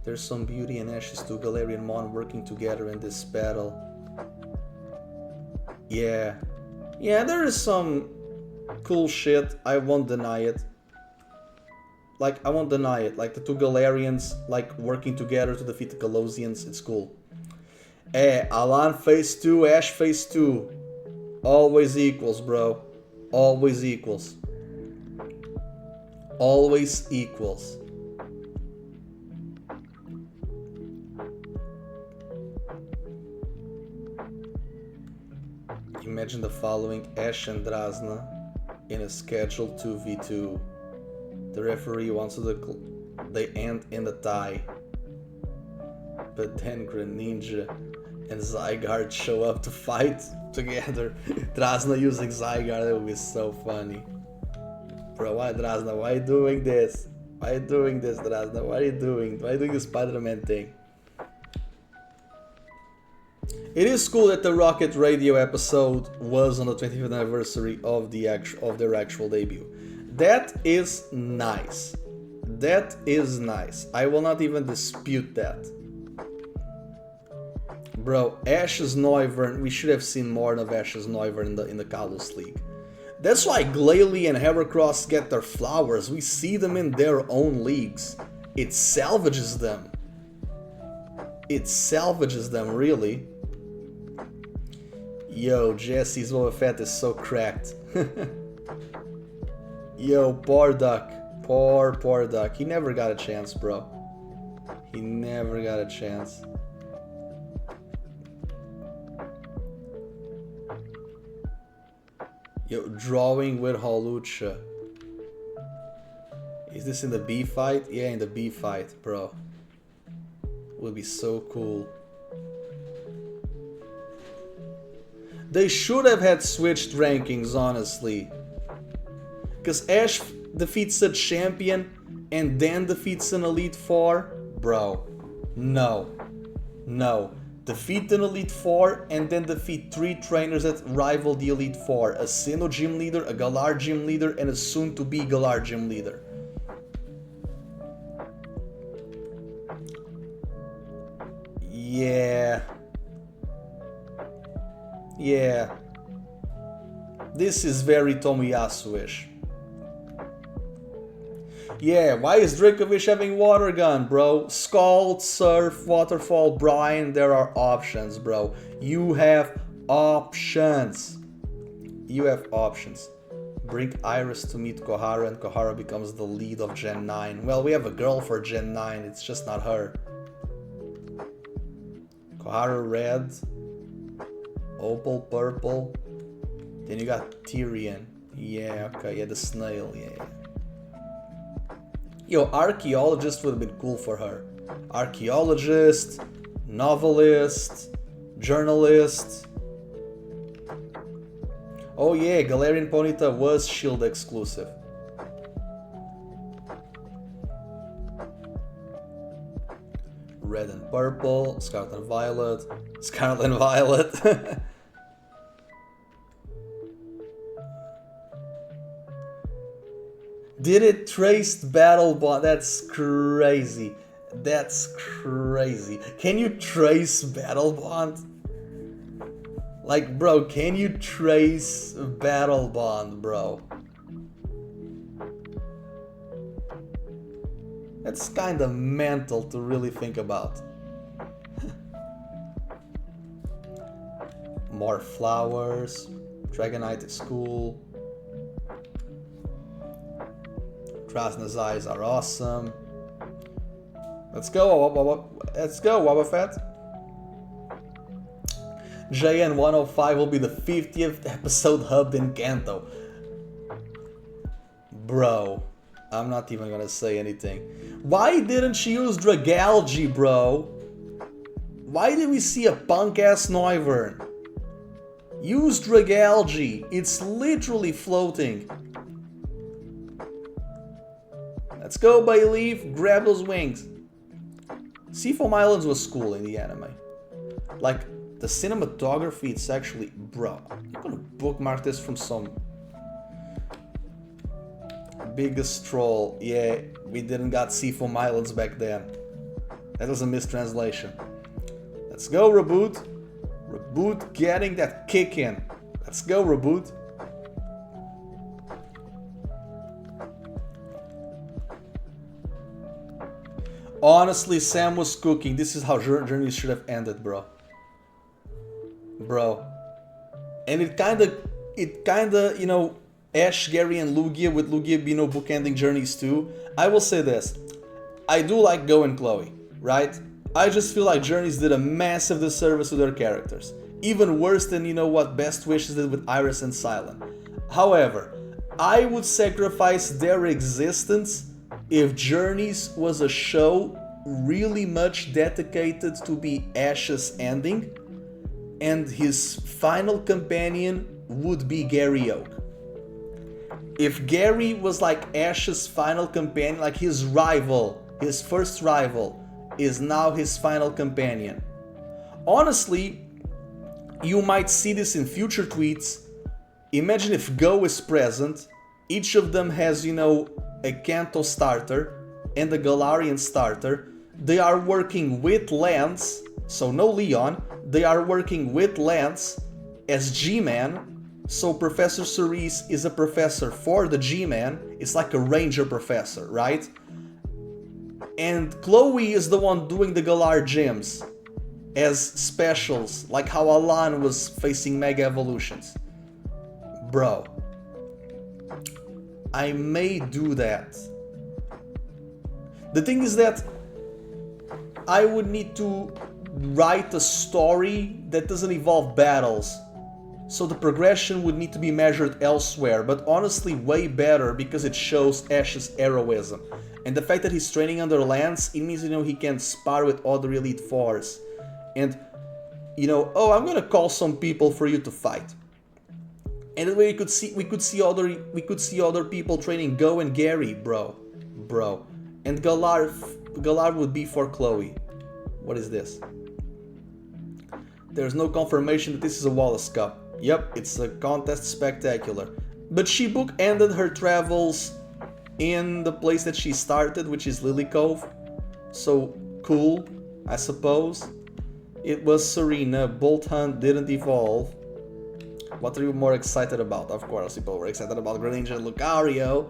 There's some beauty in Ash's two Galarian Mon working together in this battle. Yeah. Yeah, there is some cool shit. I won't deny it. Like, I won't deny it. Like, the two Galarians, like, working together to defeat the Galosians. It's cool. Alan phase 2, Ash phase 2. Always equals, bro. Always equals. Always equals. Imagine the following: Ash and Drasna in a scheduled 2v2. The referee wants they end in a tie. But then Greninja and Zygarde show up to fight together. Drasna using Zygarde, that would be so funny. Bro, why Drasna? Why are you doing this? Why are you doing this, Drasna? What are you doing? Why are you doing the Spider-Man thing? It is cool that the Rocket Radio episode was on the 25th anniversary of their actual debut. That is nice. That is nice. I will not even dispute that. Bro, Ash's Noivern, we should have seen more of Ash's Noivern in the Kalos League. That's why Glalie and Heracross get their flowers. We see them in their own leagues. It salvages them. It salvages them, really. Yo, Jesse's Boba Fett is so cracked. Yo, poor Duck. Poor Duck. He never got a chance, bro. He never got a chance. Yo, drawing with Hawlucha. Is this in the B fight? Yeah, in the B fight, bro. Would be so cool. They should have had switched rankings, honestly. Because Ash defeats a champion and then defeats an Elite Four? Bro, no. No. Defeat an Elite Four, and then defeat 3 trainers that rival the Elite Four. A Sinnoh gym leader, a Galar gym leader, and a soon-to-be Galar gym leader. Yeah. Yeah. This is very Tomoyasu-ish. Yeah, why is Dracovish having Water Gun, bro? Scald, Surf, Waterfall, Brine, there are options, bro. You have options. You have options. Bring Iris to meet Kohara, and Kohara becomes the lead of Gen 9. Well, we have a girl for Gen 9, it's just not her. Kohara Red, Opal Purple, then you got Tyrion. Yeah, okay, yeah, the snail, yeah. Yo, archaeologist would have been cool for her. Archaeologist, novelist, journalist. Oh yeah, Galarian Ponyta was Shield exclusive. Red and purple, Scarlet and Violet, Scarlet and Violet. Did it trace Battle Bond? That's crazy. That's crazy. Can you trace Battle Bond? Like, bro, can you trace Battle Bond, bro? That's kind of mental to really think about. More flowers. Dragonite is cool. Krasna's eyes are awesome. Let's go, let's go, Wobbuffet. JN 105 will be the 50th episode hubbed in Kanto. Bro, I'm not even gonna say anything. Why didn't she use Dragalge, bro? Why did we see a punk-ass Noivern? Use Dragalge, it's literally floating. Let's go, Bayleaf, grab those wings. Seafoam Islands was cool in the anime. Like, the cinematography, it's actually... Bro, I'm gonna bookmark this from some... Biggest troll. Yeah, we didn't got Seafoam Islands back then. That was a mistranslation. Let's go, Reboot. Reboot getting that kick in. Let's go, Reboot. Honestly, Sam was cooking. This is how Journey should have ended, bro. Bro. And it kinda, you know, Ash, Gary, and Lugia, with Lugia being bookending Journeys too. I will say this. I do like Go and Chloe, right? I just feel like Journeys did a massive disservice to their characters. Even worse than, you know, what Best Wishes did with Iris and Silent. However, I would sacrifice their existence if Journeys was a show really much dedicated to be Ash's ending, and his final companion would be Gary Oak. If Gary was like Ash's final companion, like his rival, his first rival, is now his final companion. Honestly, you might see this in future tweets. Imagine if Go is present, each of them has, you know, a Kanto starter and a Galarian starter. They are working with Lance, so no Leon. They are working with Lance as G-Man. So Professor Cerise is a professor for the G-Man. It's like a ranger professor, right? And Chloe is the one doing the Galar gyms as specials, like how Alan was facing Mega Evolutions. Bro, I may do that. The thing is that I would need to write a story that doesn't involve battles. So the progression would need to be measured elsewhere, but honestly way better because it shows Ash's heroism. And the fact that he's training under Lance, it means, you know, he can spar with other Elite Fours. And, you know, oh, I'm gonna call some people for you to fight. And that way we could see other people training Go and Gary, bro. And Galar would be for Chloe. What is this? There's no confirmation that this is a Wallace Cup. Yep, it's a contest spectacular. But she book-ended her travels in the place that she started, which is Lily Cove. So, cool, I suppose. It was Serena. Bolt Hunt didn't evolve. What are you more excited about? Of course, people were excited about Greninja and Lucario.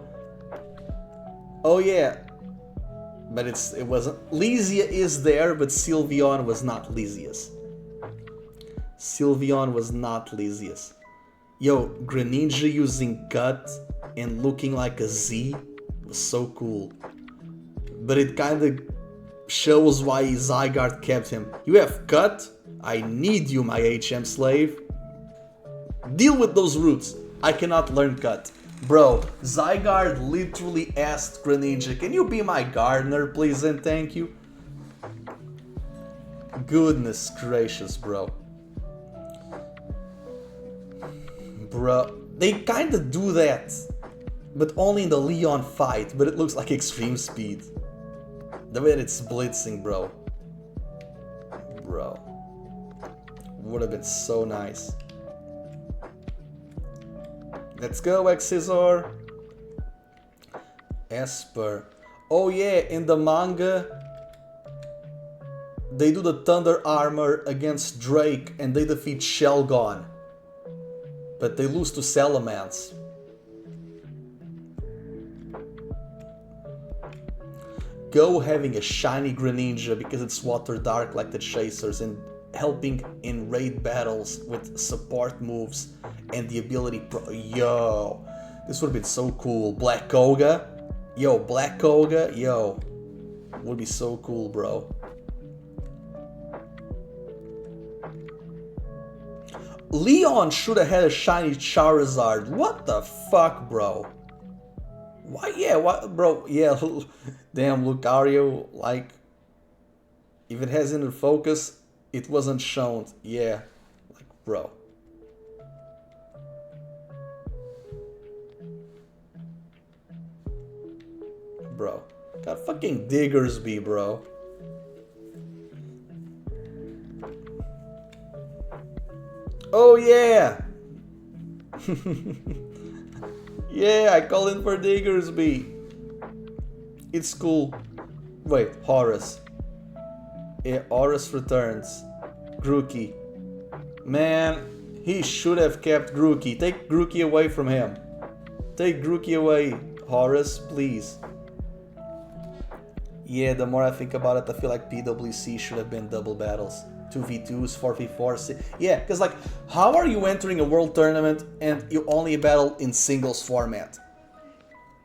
Oh yeah. But it wasn't. Lysia is there, but Sylveon was not Lysia's. Sylveon was not Lysia's. Yo, Greninja using Cut and looking like a Z was so cool. But it kinda shows why Zygarde kept him. You have Cut? I need you, my HM slave. Deal with those roots. I cannot learn Cut. Bro, Zygarde literally asked Greninja, can you be my gardener, please and thank you? Goodness gracious, bro. Bro, they kinda do that, but only in the Leon fight, but it looks like extreme speed. The way that it's blitzing, bro. Bro. Would have been so nice. Let's go, Excisor. Esper. Oh yeah, in the manga, they do the Thunder Armor against Drake and they defeat Shelgon. But they lose to Salamence. Go having a shiny Greninja because it's Water Dark like the Chasers and helping in raid battles with support moves and the ability yo, this would have been so cool. Black Koga, yo, Black Koga, yo, would be so cool, bro. Leon should have had a shiny Charizard. What the fuck, bro? Why? Yeah, what, bro? Yeah, damn, Lucario. Like, if it has in focus, it wasn't shown. Yeah, like, bro. Bro, got fucking Diggersby, bro. Oh yeah! Yeah, I call in for Diggersby. It's cool. Wait, Horus. Yeah, Horus returns. Grookey. Man, he should have kept Grookey. Take Grookey away from him. Take Grookey away, Horus, please. Yeah, the more I think about it, I feel like PWC should have been double battles. 2v2s, 4v4s. Yeah, because like, how are you entering a world tournament and you only battle in singles format?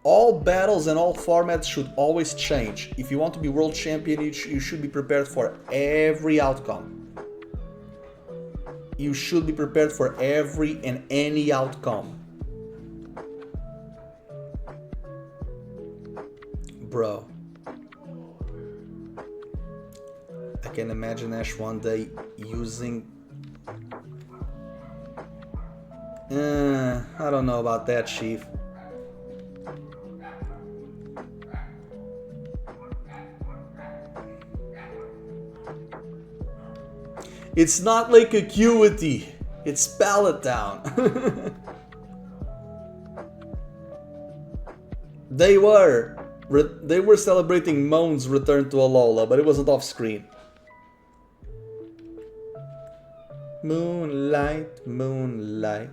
All battles and all formats should always change. If you want to be world champion, you should be prepared for every outcome. You should be prepared for every and any outcome. Bro. I can imagine Ash one day using... I don't know about that, Chief. It's not Lake Acuity, it's Pallet Town. They were celebrating Moan's return to Alola, but it wasn't off screen. Moonlight, moonlight.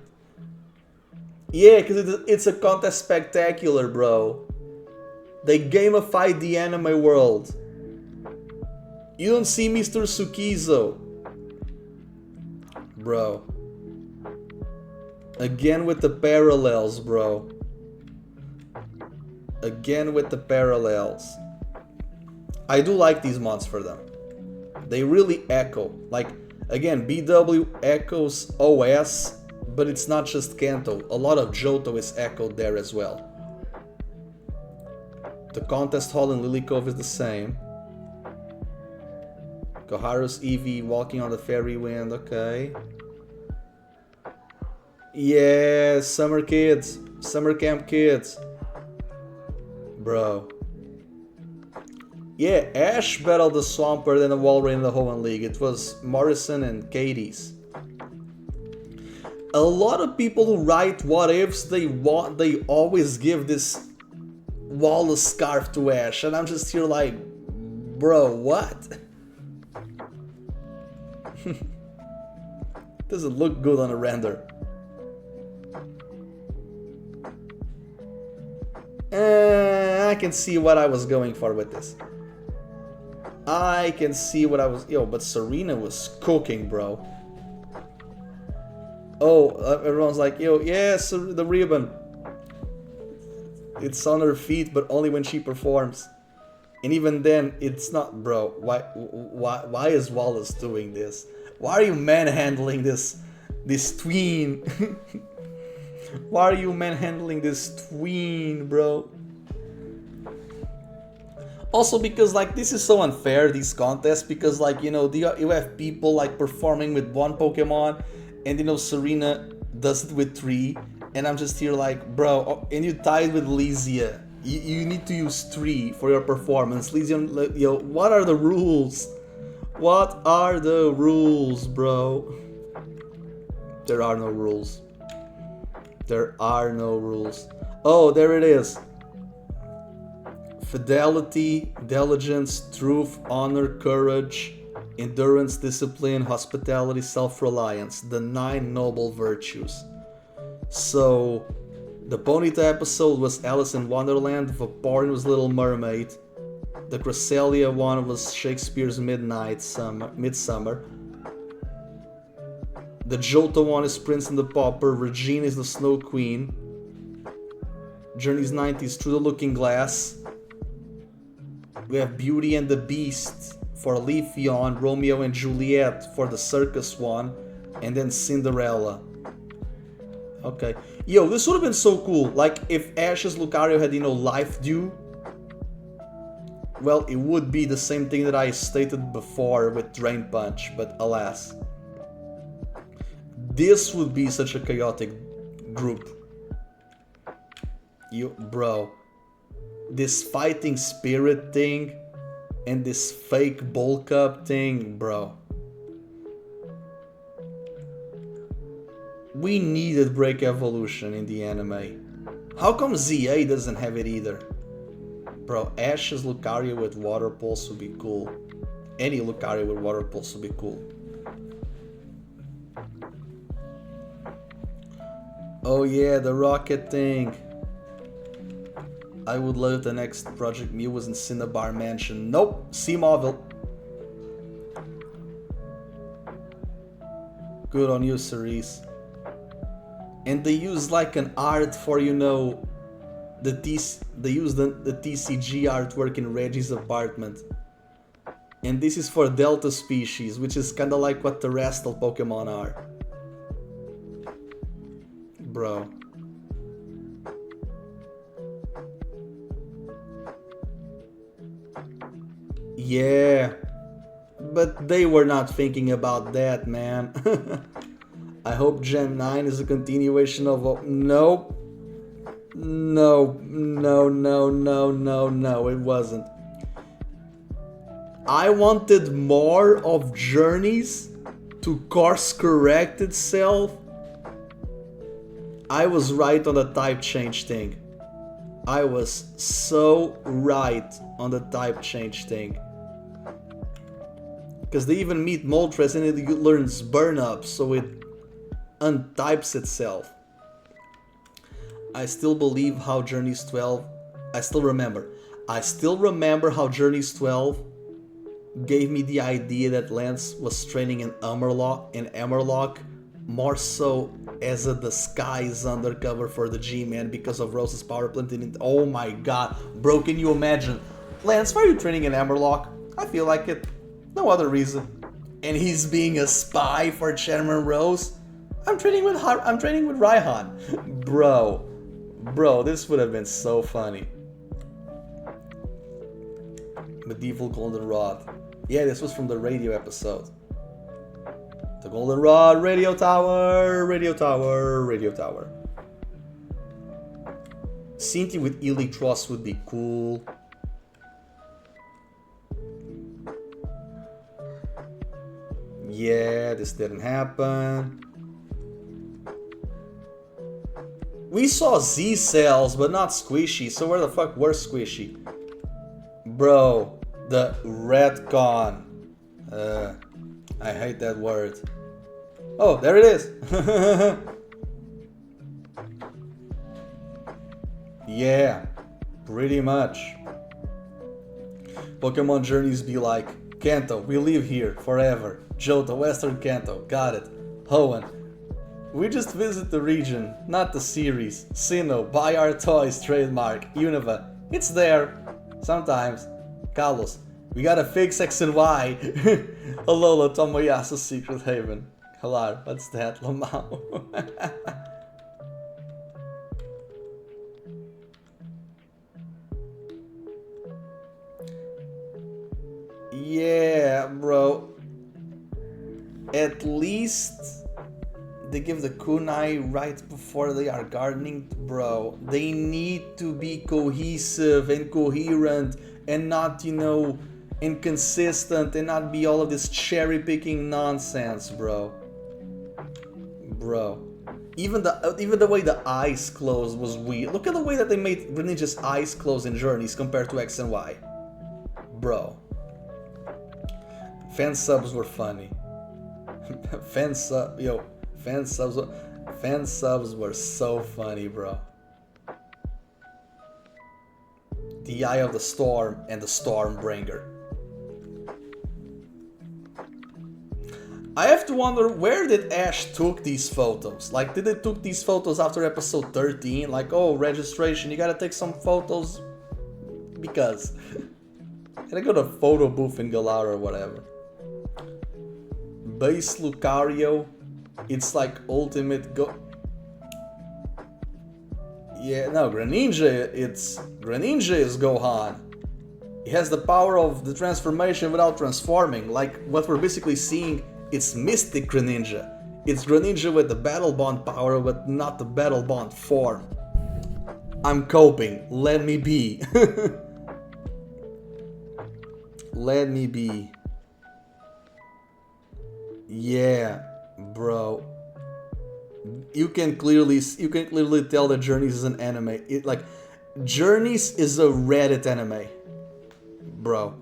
Yeah, because it's a contest spectacular, bro. They gamified the anime world. You don't see Mr. Sukizo. Bro. Again with the parallels, bro. Again with the parallels. I do like these mods for them. They really echo. Like, again, BW echoes OS, but it's not just Kanto. A lot of Johto is echoed there as well. The contest hall in Lily Cove is the same. Koharu's Eevee walking on the fairy wind, okay. Yeah, summer kids. Summer camp kids. Bro. Yeah, Ash battled the Swampert and the Walrein in the Hoenn League. It was Morrison and Katie's. A lot of people who write what ifs, they always give this Wallace scarf to Ash, and I'm just here like, bro, what? Doesn't look good on a render. I can see what I was going for with this. I can see what I was... Yo, but Serena was cooking, bro. Oh, everyone's like, yo, yes, the ribbon. It's on her feet, but only when she performs. And even then, it's not... Bro, why is Wallace doing this? Why are you manhandling this tween? Why are you manhandling this tween, bro? Also because, like, this is so unfair, these contests, because, like, you know, you have people, like, performing with one Pokemon, and, you know, Serena does it with 3, and I'm just here like, bro, and you tied with Lysia. You need to use 3 for your performance. Lysia, yo, what are the rules? What are the rules, bro? There are no rules. There are no rules. Oh, there it is. Fidelity, diligence, truth, honor, courage, endurance, discipline, hospitality, self-reliance. The 9 noble virtues. So, the Ponyta episode was Alice in Wonderland, Vaporeon was Little Mermaid, the Cresselia one was Shakespeare's Midsummer, the Johto one is Prince and the Pauper, Regina is the Snow Queen, Journey's 90 is Through the Looking Glass, we have Beauty and the Beast for Leafeon, Romeo and Juliet for the Circus one, and then Cinderella. Okay. Yo, this would have been so cool. Like, if Ash's Lucario had, you know, Life Dew. Well, it would be the same thing that I stated before with Drain Punch, but alas. This would be such a chaotic group. Bro. This fighting spirit thing and this fake bulk up thing, bro. We needed Break Evolution in the anime. How come ZA doesn't have it either? Bro, Ash's Lucario with Water Pulse would be cool. Any Lucario with Water Pulse would be cool. Oh yeah, the rocket thing. I would love if the next Project Mew was in Cinnabar Mansion. Nope, Seamoville. Good on you, Cerise. And they use like an art for, you know, they use the TCG artwork in Reggie's apartment. And this is for Delta species, which is kinda like what terrestrial Pokemon are. Bro. Yeah. But they were not thinking about that, man. I hope Gen 9 is a continuation of... Nope. No, it wasn't. I wanted more of Journeys to course correct itself. I was right on the type change thing. I was so right on the type change thing. Because they even meet Moltres and it learns Burn Up, so it untypes itself. I still believe how Journeys 12... I still remember how Journeys 12 gave me the idea that Lance was training in Hammerlock more so as a disguise undercover for the G-Man because of Rose's power plant. Oh my god, bro, can you imagine? Lance, why are you training in Hammerlock? I feel like it. No other reason. And he's being a spy for Chairman Rose? I'm training with Raihan. Bro, this would have been so funny. Medieval Goldenrod. Yeah, this was from the radio episode. The Goldenrod, Radio Tower. Cinti with Eelektross would be cool. Yeah, this didn't happen. We saw Z cells, but not squishy, so where the fuck were squishy? Bro, the retcon. I hate that word. Oh, there it is. Yeah, pretty much. Pokemon journeys be like, Kanto, we live here forever. Johto, Western Kanto, got it. Hoenn, we just visit the region, not the series. Sinnoh, buy our toys, trademark. Unova, it's there. Sometimes. Kalos, we gotta fix X and Y. Alola, Tomoyasu, Secret Haven. Hello, what's that, Lamau? Yeah, bro. At least they give the kunai right before they are gardening, bro. They need to be cohesive and coherent and not, you know, inconsistent and not be all of this cherry picking nonsense, bro. Bro. Even the way the eyes close was weird. Look at the way that they made Greninja's eyes close in Journeys compared to X and Y. Bro. Fan subs were funny. Fan subs were so funny, bro. The Eye of the Storm and the Stormbringer. I have to wonder, where did Ash took these photos? Like, did they took these photos after episode 13? Like, oh, registration, you gotta take some photos because. Can I go to a photo booth in Galar or whatever? Base Lucario, it's like ultimate go. Yeah, no, Greninja is Gohan. He has the power of the transformation without transforming. Like what we're basically seeing, it's Mystic Greninja. It's Greninja with the Battle Bond power, but not the Battle Bond form. I'm coping. Let me be. Let me be. Yeah, bro. You can clearly tell that Journeys is an anime. Journeys is a Reddit anime, bro.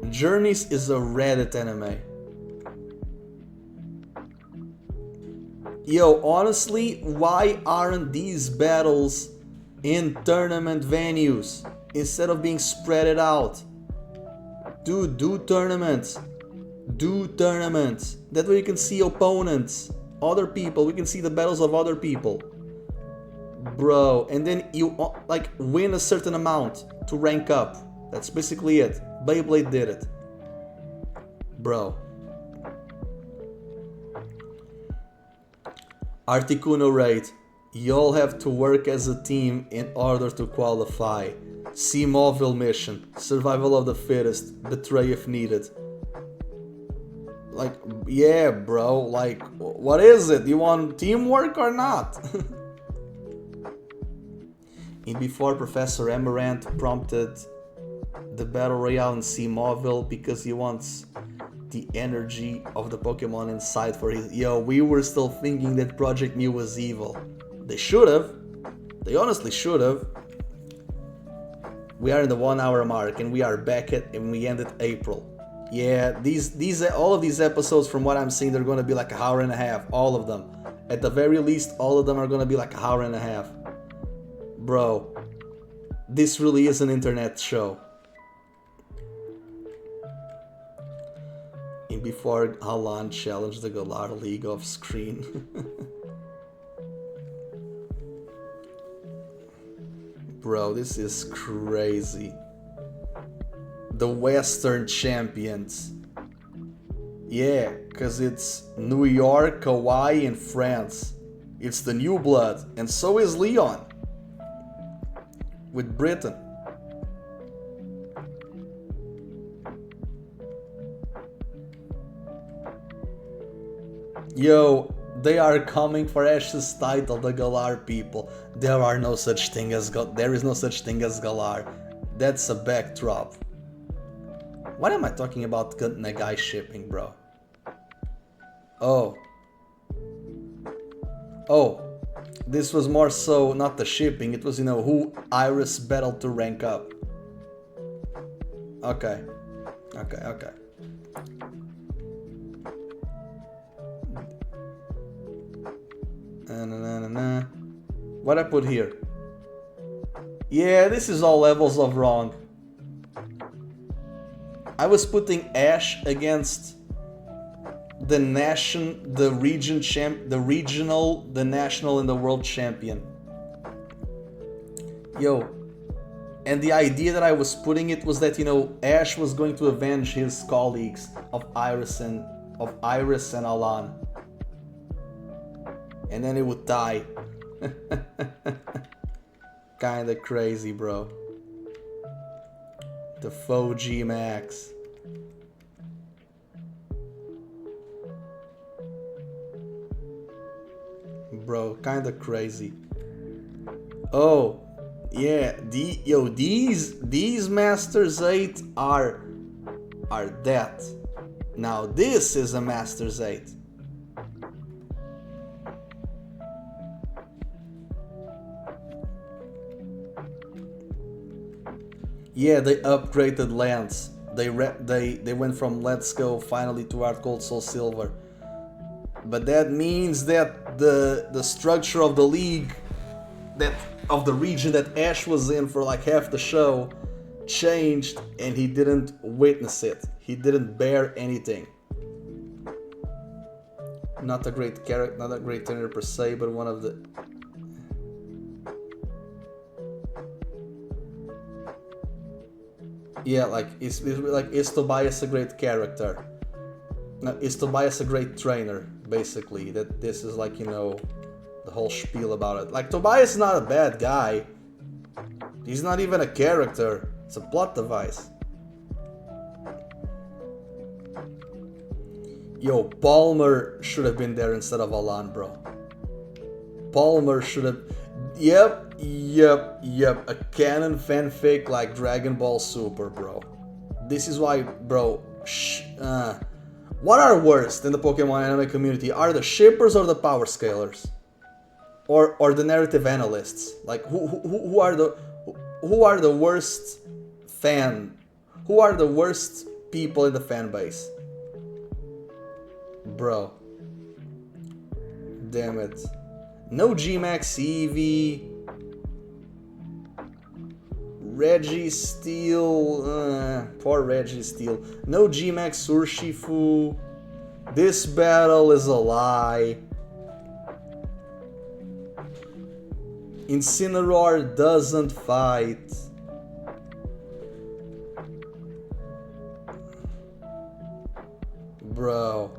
Journeys is a Reddit anime. Yo, honestly, why aren't these battles in tournament venues instead of being spread out? Dude, do tournaments. Do tournaments. That way you can see opponents, other people. We can see the battles of other people. Bro, and then you like win a certain amount to rank up. That's basically it. Beyblade did it. Bro. Articuno raid. Y'all have to work as a team in order to qualify. See Mauville mission. Survival of the fittest. Betray if needed. Like, yeah, bro, like, what is it? You want teamwork or not? And before Professor Amaranth prompted the Battle Royale in Sea Mauville because he wants the energy of the Pokemon inside for his... Yo, we were still thinking that Project Mew was evil. They should have. They honestly should have. We are in the 1 hour mark and we are back at... and we ended April. Yeah, all of these episodes, from what I'm seeing, they're going to be like an hour and a half. All of them. At the very least, all of them are going to be like an hour and a half. Bro, this really is an internet show. And before Halan challenged the Galar League off screen. Bro, this is crazy. The Western champions. Yeah, because it's New York, Hawaii, and France. It's the new blood, and so is Leon. With Britain. Yo, they are coming for Ash's title, the Galar people. There is no such thing as Galar. That's a backdrop. What am I talking about Nagai shipping, bro? Oh. Oh. This was more so not the shipping, it was, you know, who Iris battled to rank up. Okay. Okay, okay. What I put here? Yeah, this is all levels of wrong. I was putting Ash against the regional, the national, and the world champion. Yo. And the idea that I was putting it was that, you know, Ash was going to avenge his colleagues of Iris and Alan. And then it would die. Kinda crazy, bro. The faux G-Max. Bro, kinda crazy. Oh, yeah, these Masters 8 are that. Now this is a Masters 8. Yeah, they upgraded Lance. They went from Let's Go finally to Art Gold Soul Silver. But that means that the structure of the league, that of the region that Ash was in for like half the show, changed, and he didn't witness it. He didn't bear anything. Not a great character, not a great trainer per se, but one of the. Yeah, like is Tobias a great character? No, is Tobias a great trainer? Basically, that this is like, you know, the whole spiel about it. Like, Tobias is not a bad guy. He's not even a character. It's a plot device. Yo, Palmer should have been there instead of Alan, bro. Palmer should have. Yep. A canon fanfic like Dragon Ball Super, bro. This is why, bro. What are worst in the Pokemon anime community? Are the shippers or the power scalers? Or the narrative analysts? Like, who are the worst fan? Who are the worst people in the fan base? Bro. Damn it. No G-Max Eevee. Reggie Steel. Poor Reggie Steel. No G-Max Urshifu. This battle is a lie. Incineroar doesn't fight. Bro.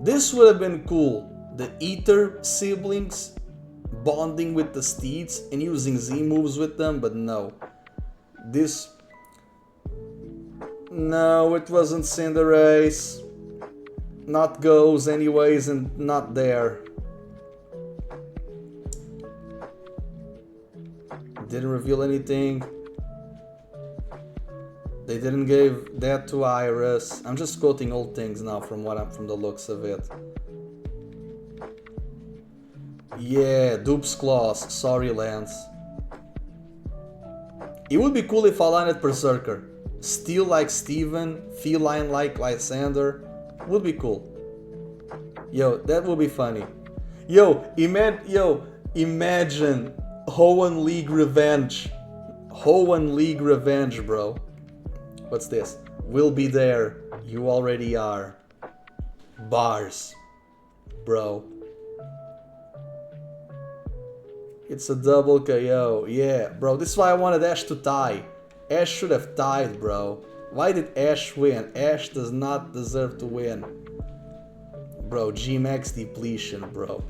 This would have been cool. The Ether siblings bonding with the Steeds and using Z moves with them, but no. No, it wasn't Cinderace. Not Goes anyways, and not there. Didn't reveal anything. They didn't give that to Iris. I'm just quoting old things now from the looks of it. Yeah, Dupe's Claws. Sorry, Lance. It would be cool if Alan had Berserker. Steel like Steven, Feline like Lysander. Would be cool. Yo, that would be funny. Yo, imagine Hoenn League Revenge. Hoenn League Revenge, bro. What's this? We'll be there. You already are. Bars. Bro. It's a double KO. Yeah, bro. This is why I wanted Ash to tie. Ash should have tied, bro. Why did Ash win? Ash does not deserve to win. Bro, G-Max depletion, bro.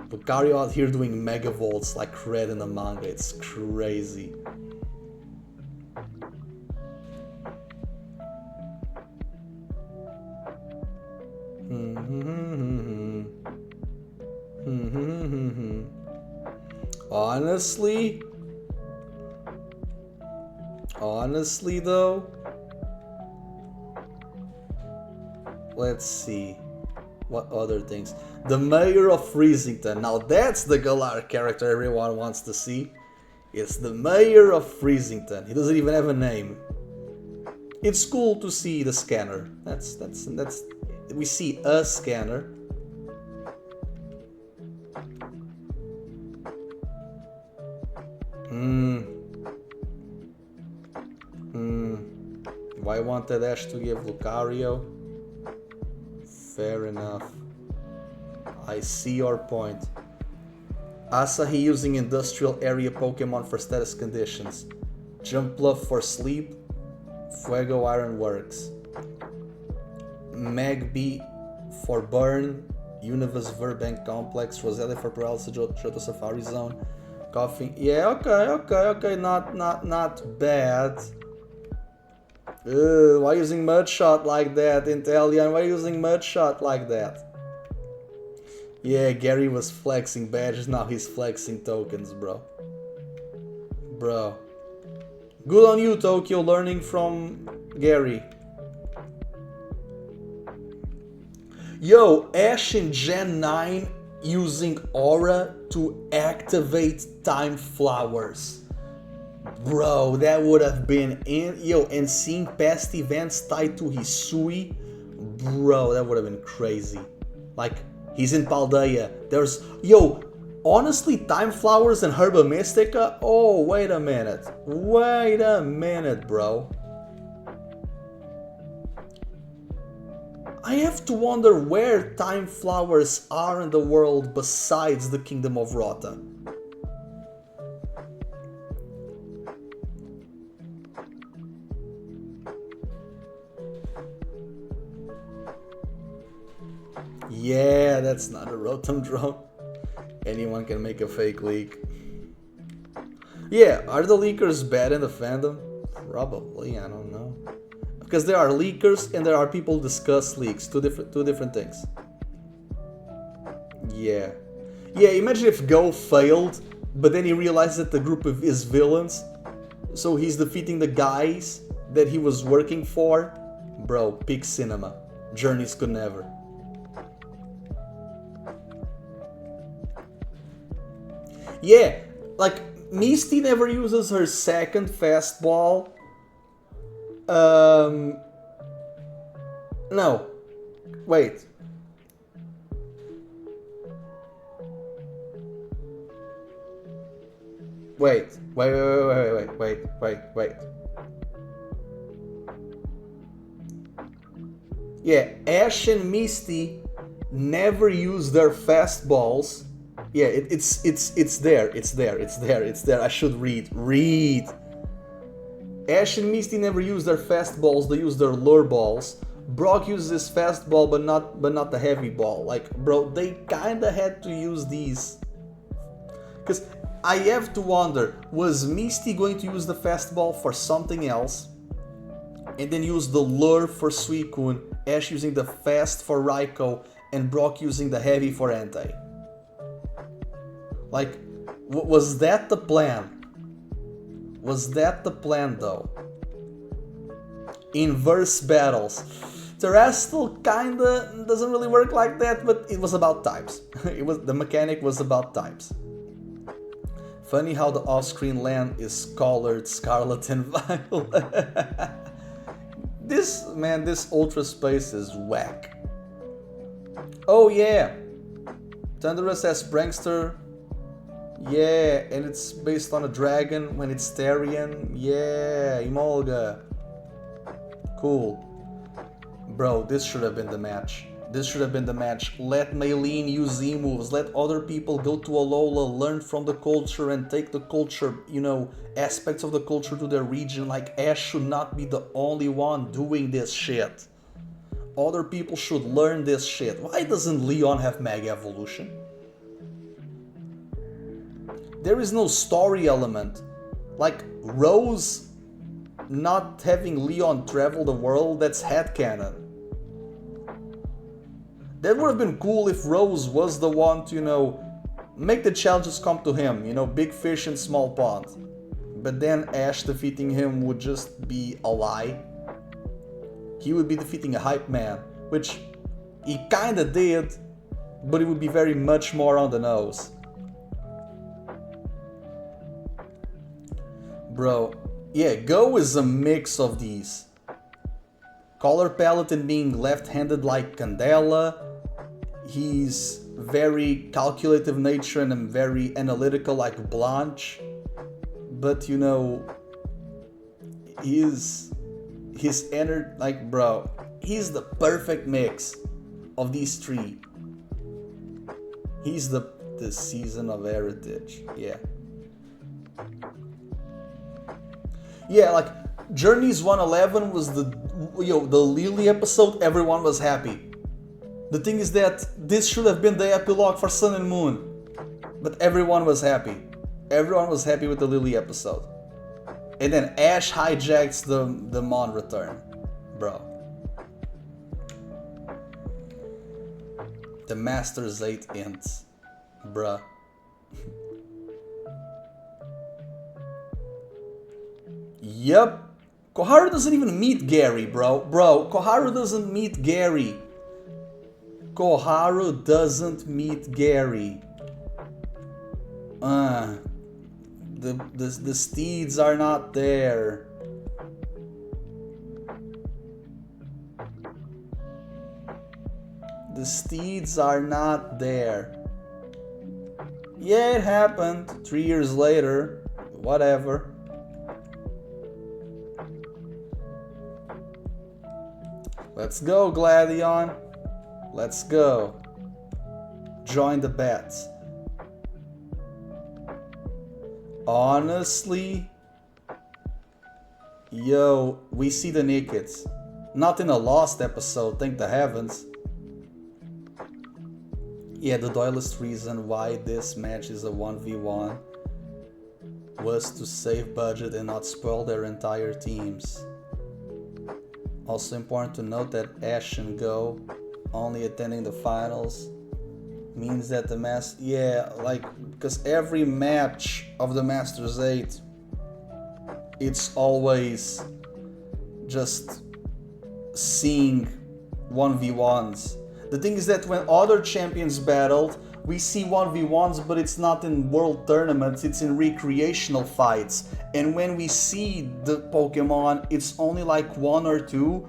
Lucario out here doing megavolts like Red in the manga. It's crazy. Honestly though, let's see. What other things? The Mayor of Freezington. Now that's the Galar character everyone wants to see. It's the Mayor of Freezington. He doesn't even have a name. It's cool to see the scanner. That's we see a scanner. Why wanted Ash to give Lucario? Fair enough. I see your point. Asahi using industrial area Pokemon for status conditions. Jumpluff for sleep. Fuego Iron works. Magby for burn. Universe Verbank Complex. Roselia for paralysis. Johto Safari Zone. Coughing. Yeah, okay. Not bad. Why using Mudshot like that, Inteleon? Why using Mudshot like that? Yeah, Gary was flexing badges, now he's flexing tokens, bro. Bro. Good on you, Tokyo, learning from Gary. Yo, Ash in Gen 9 using Aura to activate Time Flowers. Bro, that would have been in... Yo, and seeing past events tied to Hisui. Bro, that would have been crazy. Like, he's in Paldea. There's... Yo, honestly, Time Flowers and Herba Mystica? Oh, wait a minute. Wait a minute, bro. I have to wonder where Time Flowers are in the world besides the Kingdom of Rota. Yeah, that's not a Rotom drone. Anyone can make a fake leak. Yeah, are the leakers bad in the fandom? Probably, I don't know. Because there are leakers and there are people who discuss leaks. Two different things. Yeah. Yeah, imagine if Go failed, but then he realized that the group is villains. So he's defeating the guys that he was working for. Bro, peak cinema. Journeys could never. Yeah, like, Misty never uses her second fastball. No. Wait. Wait. Yeah, Ash and Misty never use their fastballs. Yeah, it's there. I should read. Ash and Misty never use their fastballs, they use their lure balls. Brock uses his fastball but not the heavy ball. Like, bro, they kinda had to use these. Cause I have to wonder, was Misty going to use the fastball for something else? And then use the lure for Suicune, Ash using the fast for Raikou, and Brock using the heavy for Entei? Like, was that the plan? Was that the plan though? Inverse battles. Terrestrial kinda doesn't really work like that, but it was about types. The mechanic was about types. Funny how the off-screen land is colored Scarlet and Violet. This Ultra Space is whack. Oh yeah! Thunderous as Prankster. Yeah, and it's based on a dragon when it's Therian. Yeah, Emolga. Cool. Bro, this should have been the match. Let Maylene use Z moves. Let other people go to Alola, learn from the culture and take the culture, aspects of the culture to their region. Like, Ash should not be the only one doing this shit. Other people should learn this shit. Why doesn't Leon have Mega Evolution? There is no story element. Like, Rose not having Leon travel the world, that's headcanon. That would have been cool if Rose was the one to, make the challenges come to him, big fish in small pond. But then Ash defeating him would just be a lie. He would be defeating a hype man, which He kinda did, but it would be very much more on the nose. Bro, yeah, Go is a mix of these. Color palette and being left-handed like Candela. He's very calculative nature and very analytical like Blanche. But you know, his energy, like, bro, he's the perfect mix of these three. He's the season of heritage, yeah. Yeah, like Journeys 111 was the Lily episode. Everyone was happy. The thing is that this should have been the epilogue for Sun and Moon, but everyone was happy. Everyone was happy with the Lily episode. And then Ash hijacks the Mon return, bro. The Masters 8 ints, bruh. Yep. Koharu doesn't even meet Gary, bro. Koharu doesn't meet Gary. Koharu doesn't meet Gary. The steeds are not there. The steeds are not there. Yeah, it happened 3 years later. Whatever. Let's go, Gladion. Let's go. Join the bets. Honestly, yo, we see the Nickets. Not in a lost episode, thank the heavens. Yeah, the doyless reason why this match is a 1v1 was to save budget and not spoil their entire teams. Also important to note that Ash and Go only attending the finals means that the because every match of the Masters 8, it's always just seeing 1v1s. The thing is that when other champions battled, we see 1v1s, but it's not in world tournaments, it's in recreational fights. And when we see the Pokemon, it's only like 1 or 2,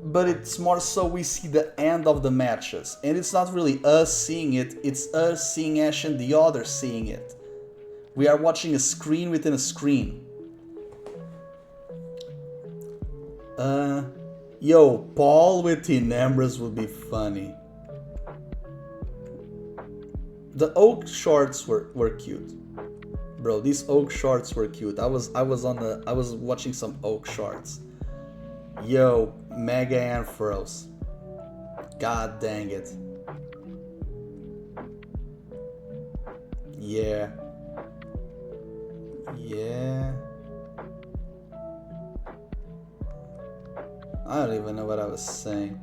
but it's more so we see the end of the matches. And it's not really us seeing it, it's us seeing Ash and the others seeing it. We are watching a screen within a screen. Yo, Paul with Tenebras would be funny. The oak shorts were cute. Bro, these oak shorts were cute. I was watching some oak shorts. Yo, Mega Ampharos. God dang it. Yeah. Yeah. I don't even know what I was saying.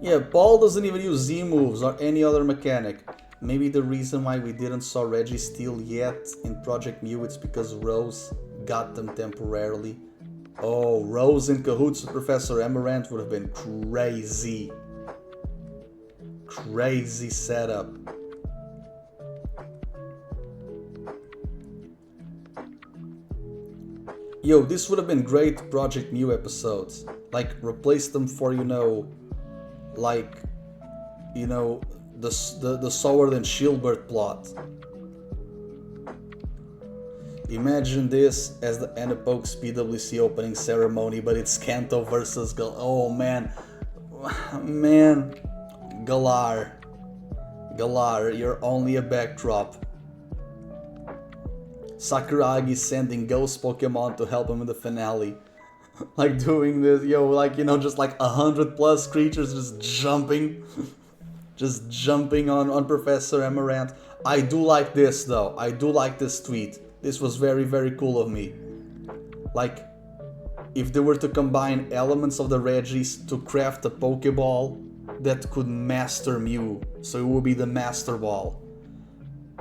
Yeah, Paul doesn't even use Z moves or any other mechanic. Maybe the reason why we didn't saw Registeel yet in Project Mew is because Rose got them temporarily. Oh, Rose in cahoots with Professor Amaranth would have been crazy. Crazy setup. Yo, this would have been great Project Mew episodes. Like, replace them for, the Sword and Shieldbird plot. Imagine this as the Anipoke's PWC opening ceremony, but it's Kanto versus oh man. Man. Galar, you're only a backdrop. Sakuragi sending ghost Pokemon to help him in the finale. Like doing this, just like 100+ creatures just jumping. Just jumping on Professor Amaranth. I do like this though. I do like this tweet. This was very, very cool of me. Like, if they were to combine elements of the Regis to craft a Pokeball that could master Mew, so it would be the Master Ball.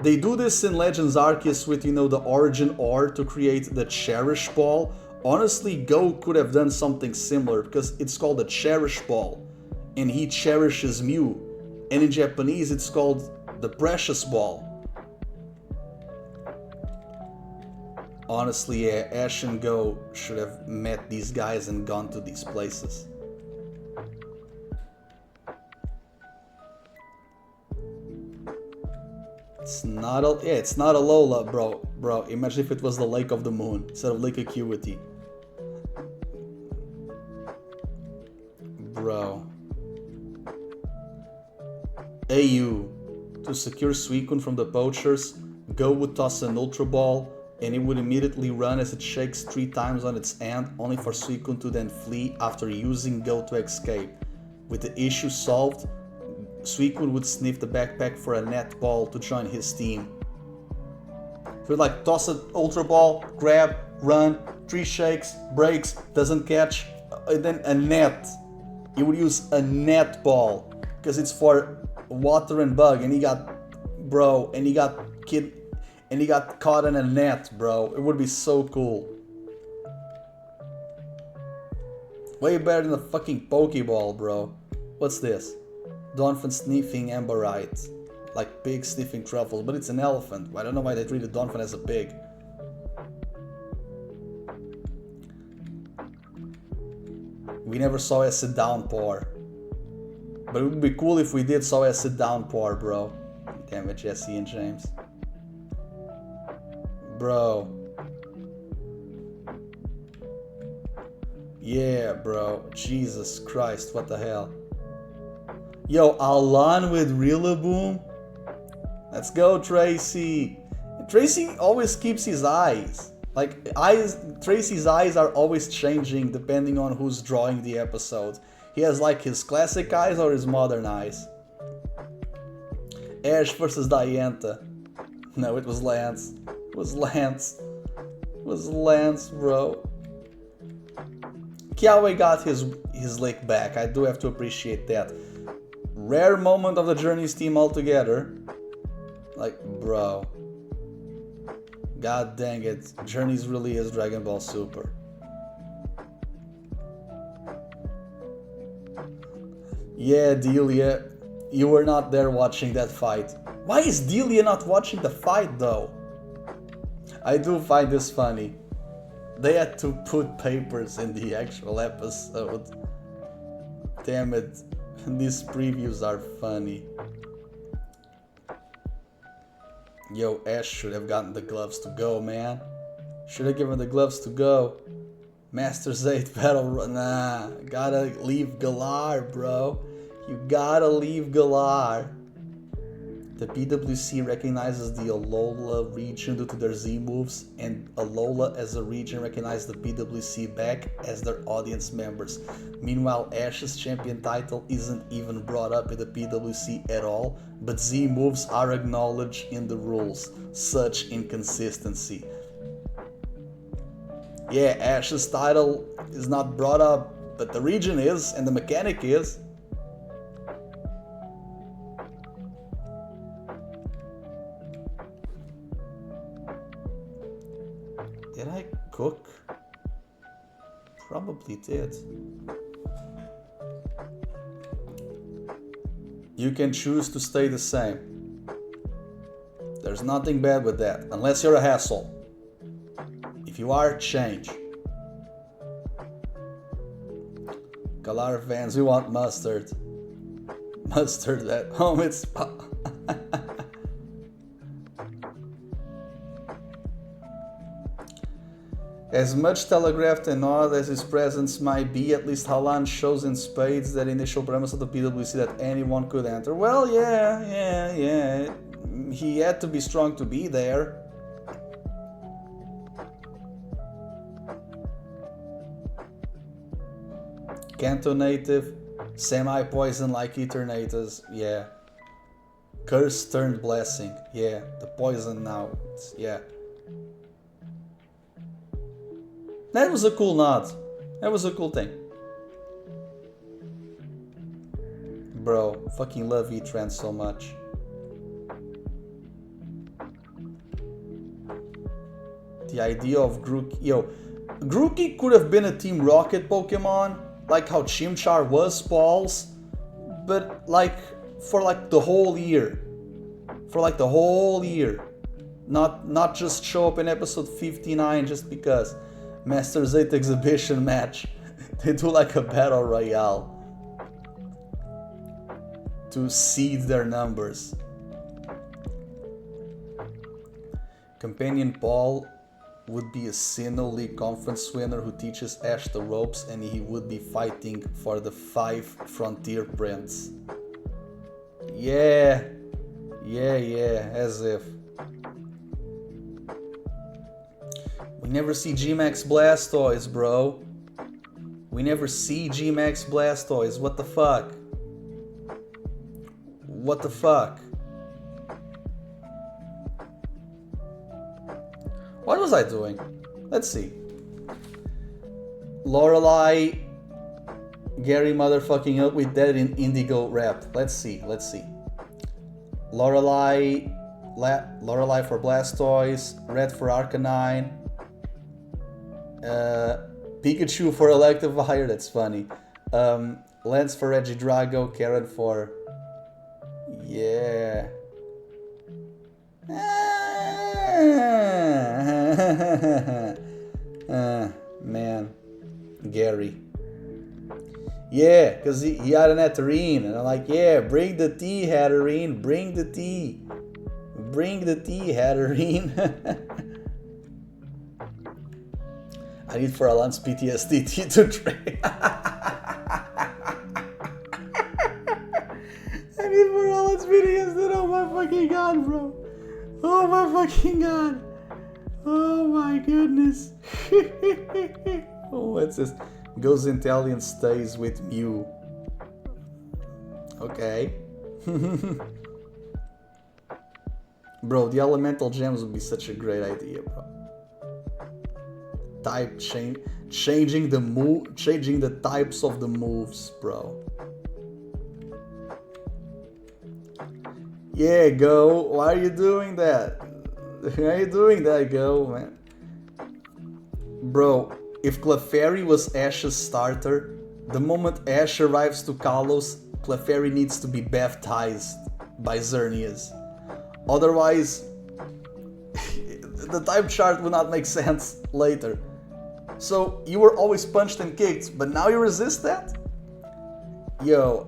They do this in Legends Arceus with, the Origin Ore to create the Cherish Ball. Honestly, Go could have done something similar because it's called a Cherish Ball, and he cherishes Mew, and in Japanese it's called the Precious Ball. Honestly, yeah, Ash and Go should have met these guys and gone to these places. It's not a Lola, bro. Bro, imagine if it was the Lake of the Moon instead of Lake Acuity. Bro. AU. To secure Suicune from the poachers, Go would toss an Ultra Ball, and it would immediately run as it shakes 3 times on its end, only for Suicune to then flee after using Go to escape. With the issue solved, Suicune would sniff the backpack for a net ball to join his team. So like toss an Ultra Ball, grab, run, 3 shakes, breaks, doesn't catch, and then a net. He would use a net ball because it's for water and bug, and he got caught in a net, bro. It would be so cool. Way better than a fucking Pokeball, bro. What's this? Donphan sniffing Amberite. Like pig sniffing truffles, but it's an elephant. I don't know why they treated Donphan as a pig. We never saw Acid Downpour. But it would be cool if we did saw Acid Downpour, bro. Damn it, Jesse and James. Bro. Yeah, bro. Jesus Christ, what the hell. Yo, Alan with Rillaboom? Let's go, Tracy. Tracy always keeps his eyes. Like, Tracy's eyes are always changing depending on who's drawing the episode. He has like his classic eyes or his modern eyes. Ash versus Diantha. No, it was Lance. It was Lance. It was Lance, bro. Kiawe got his lick back. I do have to appreciate that. Rare moment of the Journeys team altogether. Like, bro. God dang it. Journeys really is Dragon Ball Super. Yeah, Delia. You were not there watching that fight. Why is Delia not watching the fight though? I do find this funny. They had to put papers in the actual episode. Damn it. These previews are funny. Yo, Ash should have gotten the gloves to Go, man. Should have given the gloves to Go. Masters 8 battle run. Nah, gotta leave Galar, bro. You gotta leave Galar. The PWC recognizes the Alola region due to their Z moves, and Alola as a region recognizes the PWC back as their audience members. Meanwhile, Ash's champion title isn't even brought up in the PWC at all, but Z moves are acknowledged in the rules. Such inconsistency. Yeah, Ash's title is not brought up, but the region is, and the mechanic is. Did I cook? Probably did. You can choose to stay the same. There's nothing bad with that, unless you're a hassle. If you are, change. Galar fans, we want mustard. Mustard at home, it's... As much telegraphed and odd as his presence might be, at least Halan shows in spades that initial premise of the PWC that anyone could enter. Well, yeah. He had to be strong to be there. Kanto native, semi-poison like Eternatus, yeah. Curse turned blessing, yeah. The poison now, yeah. That was a cool nod. That was a cool thing. Bro, fucking love E-Trans so much. The idea of Grook... Yo, Grookey could have been a Team Rocket Pokemon, like how Chimchar was Paul's, but like for like the whole year. For like the whole year. Not just show up in episode 59 just because. Masters 8 exhibition match. They do like a battle royale to seed their numbers. Companion Paul would be a Sinnoh League Conference winner who teaches Ash the ropes, and he would be fighting for the 5 Frontier Prints. Yeah, as if. We never see G-Max Blastoise, bro. We never see G-Max Blastoise. What the fuck? What the fuck? What was I doing? Let's see. Lorelai, Gary motherfucking up with that in Indigo rap. Let's see. Lorelai for Blastoise, Red for Arcanine, Pikachu for Electivire, that's funny. Lance for Regidrago, Karen for... Yeah. Man. Gary. Yeah, because he had an Hatterene, and I'm like, yeah, bring the tea, Hatterene, bring the tea. Bring the tea, Hatterene. I need for Alan's PTSD tea to drink. I need for Alan's PTSD, oh my fucking god, bro. Oh my fucking god. Oh my goodness. Oh, what's this? Goes Intellion stays with Mew. Okay. Bro, the elemental gems would be such a great idea, bro. Type change, changing the types of the moves, bro. Yeah, Go. Why are you doing that? Why are you doing that, Go, man? Bro, if Clefairy was Ash's starter, the moment Ash arrives to Kalos, Clefairy needs to be baptized by Xerneas. Otherwise, the type chart would not make sense later. So, you were always punched and kicked, but now you resist that? Yo,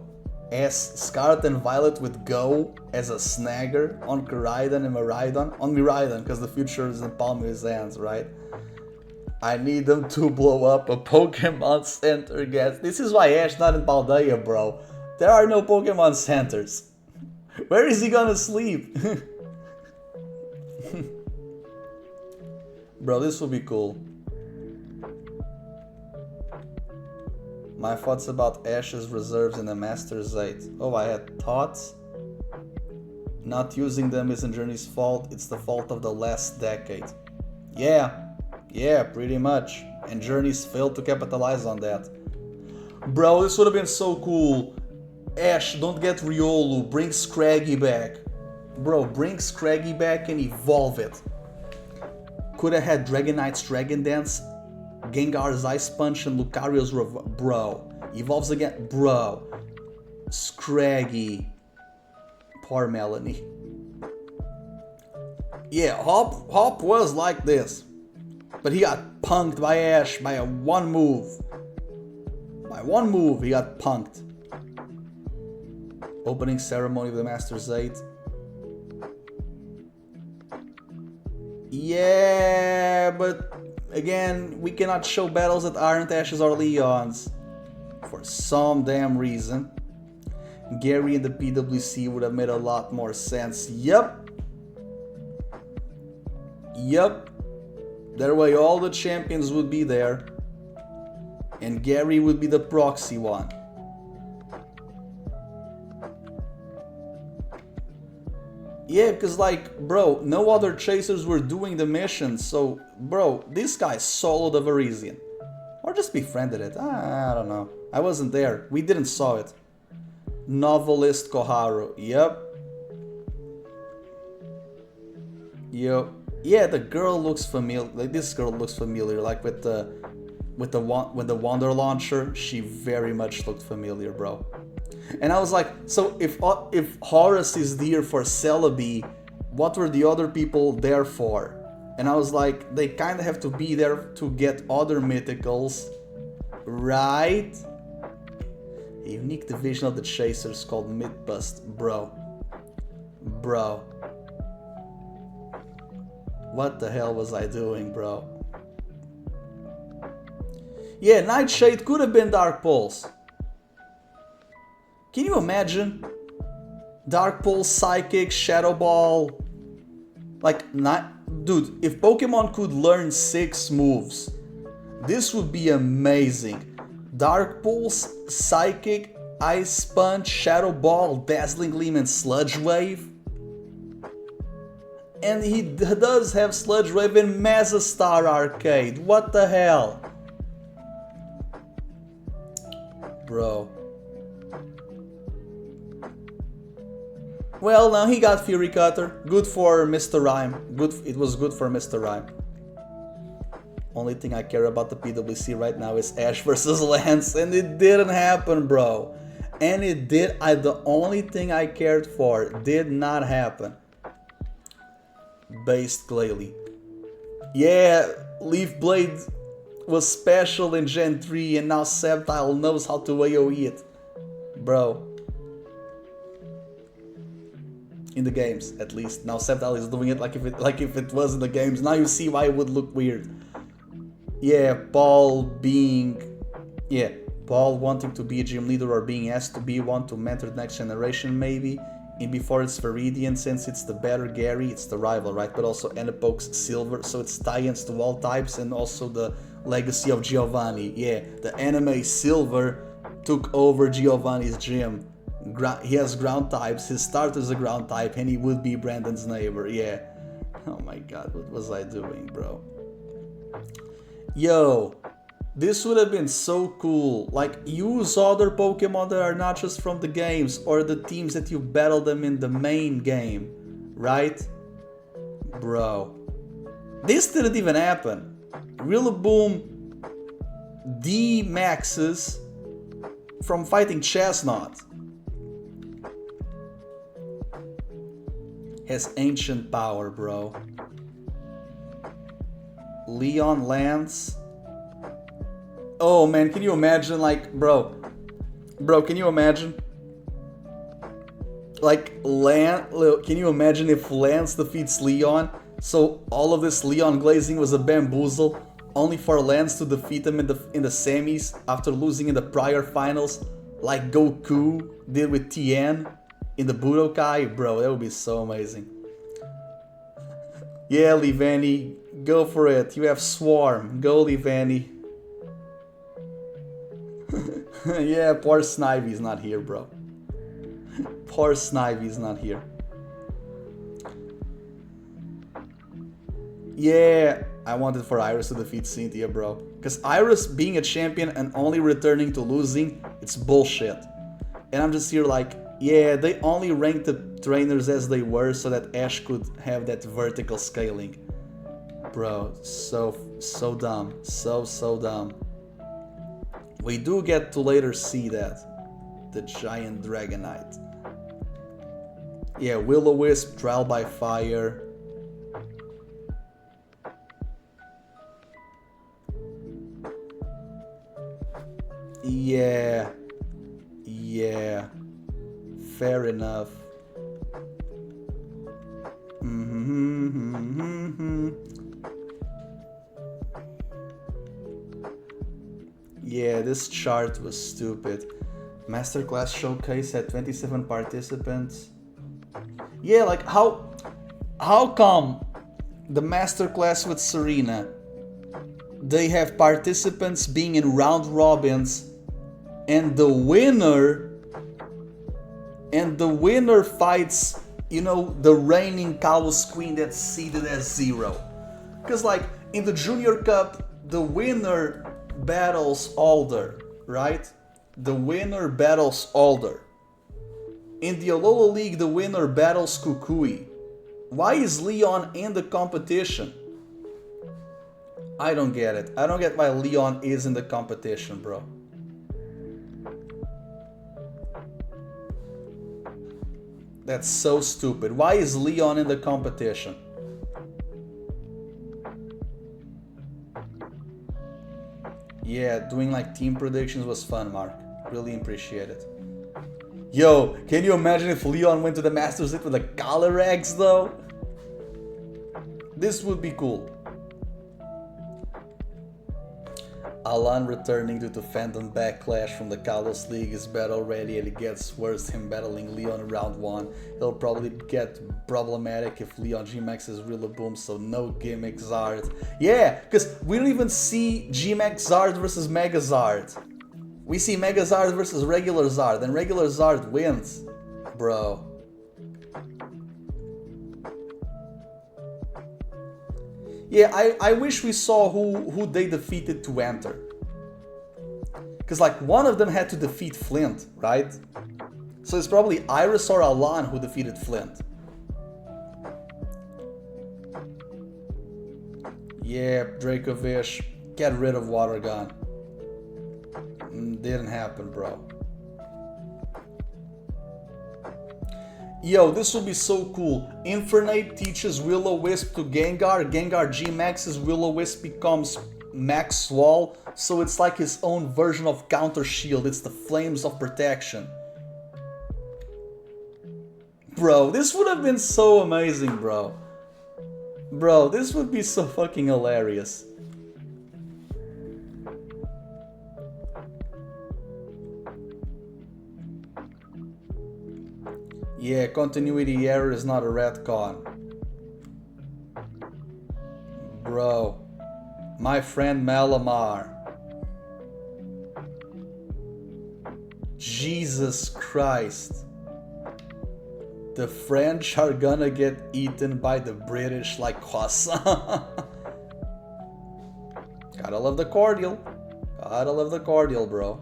as Scarlet and Violet with Go as a snagger on Koraidon and Miraidon. On Miraidon, because the future is in the palm of his hands, right? I need them to blow up a Pokemon Center, guys. This is why Ash not in Paldea, bro. There are no Pokemon Centers. Where is he gonna sleep? Bro, this would be cool. My thoughts about Ash's reserves in the Masters 8. Oh, I had thoughts? Not using them isn't Journey's fault, it's the fault of the last decade. Yeah, pretty much. And Journeys failed to capitalize on that. Bro, this would have been so cool. Ash, don't get Riolu, bring Scraggy back. Bro, bring Scraggy back and evolve it. Could have had Dragonite's Dragon Dance, Gengar's Ice Punch, and Lucario's bro. Evolves again, bro. Scraggy. Poor Melanie. Yeah, Hop was like this. But he got punked by Ash by one move. By one move, he got punked. Opening ceremony of the Masters 8. Yeah, but again, we cannot show battles that aren't Ash's or Leon's. For some damn reason. Gary and the PWC would have made a lot more sense. Yup. That way all the champions would be there. And Gary would be the proxy one. Yeah, because like, bro, no other chasers were doing the mission, so, bro, this guy soloed a Virizion. Or just befriended it, I don't know. I wasn't there, we didn't saw it. Novelist Koharu, yep. Yeah, the girl looks familiar. Like this girl looks familiar. Like with the Wonder Launcher, she very much looked familiar, bro. And I was like, so if Horus is there for Celebi, what were the other people there for? And I was like, they kind of have to be there to get other mythicals, right? A unique division of the Chasers called Mythbust, bro. Bro. What the hell was I doing, bro? Yeah, Nightshade could have been Dark Pulse. Can you imagine? Dark Pulse, Psychic, Shadow Ball. Like, dude, if Pokemon could learn 6 moves, this would be amazing. Dark Pulse, Psychic, Ice Punch, Shadow Ball, Dazzling Gleam, and Sludge Wave. And he does have Sludge Wave in Megastar Arcade. What the hell? Bro. Well, now he got Fury Cutter. Good for Mr. Rhyme. It was good for Mr. Rhyme. Only thing I care about the PWC right now is Ash versus Lance, and it didn't happen, bro. And it did. The only thing I cared for did not happen. Based Glalie. Yeah, Leaf Blade was special in Gen 3, and now Sceptile knows how to AoE it. Bro. In the games, at least. Now Sceptile is doing it like if it was in the games. Now you see why it would look weird. Yeah, Paul wanting to be a gym leader or being asked to be one to mentor the next generation, maybe. And before it's Viridian, since it's the better Gary, it's the rival, right? But also Anipoke's Silver, so it's tie-ins to all types, and also the legacy of Giovanni. Yeah, the anime Silver took over Giovanni's gym. He has ground types, his starter's a ground type, and he would be Brandon's neighbor, yeah. Oh my god, what was I doing, bro? Yo, this would have been so cool. Like, use other Pokemon that are not just from the games, or the teams that you battle them in the main game, right? Bro. This didn't even happen. Rillaboom D-Maxes from fighting Chestnut. Has ancient power, bro. Leon Lance. Oh man, can you imagine, like, bro, can you imagine? Like, can you imagine if Lance defeats Leon? So all of this Leon glazing was a bamboozle, only for Lance to defeat him in the semis after losing in the prior finals, like Goku did with Tien in the Budokai. Bro, that would be so amazing. Yeah, Livani, go for it. You have Swarm. Go, Livani. Yeah, poor Snivy's not here, bro. Poor Snivy's not here. Yeah, I wanted for Iris to defeat Cynthia, bro. Because Iris being a champion and only returning to losing, it's bullshit. And I'm just here like, yeah, they only ranked the trainers as they were so that Ash could have that vertical scaling. Bro, so dumb. So dumb. We do get to later see that. The giant Dragonite. Yeah, Will-O-Wisp, Trial by Fire. Yeah. Fair enough. Yeah, this chart was stupid. Masterclass showcase had 27 participants. Yeah, like how come the masterclass with Serena, they have participants being in round robins, and the winner fights, you know, the reigning Kalos queen that's seeded as 0. Because like in the Junior Cup, the winner battles Alder, right? The winner battles Alder. In the Alola League, the winner battles Kukui. Why is Leon in the competition? I don't get it. I don't get why Leon is in the competition, bro. That's so stupid. Why is Leon in the competition? Yeah, doing like team predictions was fun, Mark. Really appreciate it. Yo, can you imagine if Leon went to the Masters League with a Calyrex though? This would be cool. Alan returning due to fandom backlash from the Kalos League is bad already, and it gets worse him battling Leon in round 1. It'll probably get problematic if Leon G-Max is really boom, so no gimmick Zard. Yeah, because we don't even see G-Max Zard versus Mega Zard. We see Mega Zard versus regular Zard, and regular Zard wins, bro. Yeah, I wish we saw who they defeated to enter. Because like one of them had to defeat Flint, right? So it's probably Iris or Alan who defeated Flint. Yeah, Dracovish, get rid of Water Gun. Didn't happen, bro. Yo, this will be so cool. Infernape teaches Will-O-Wisp to Gengar. Gengar G-Max's Will-O-Wisp becomes Max Wall. So it's like his own version of Counter Shield. It's the Flames of Protection. Bro, this would have been so amazing, bro. Bro, this would be so fucking hilarious. Yeah, continuity error is not a retcon. Bro. My friend Malamar. Jesus Christ. The French are gonna get eaten by the British like croissant. Gotta love the cordial. Gotta love the cordial, bro.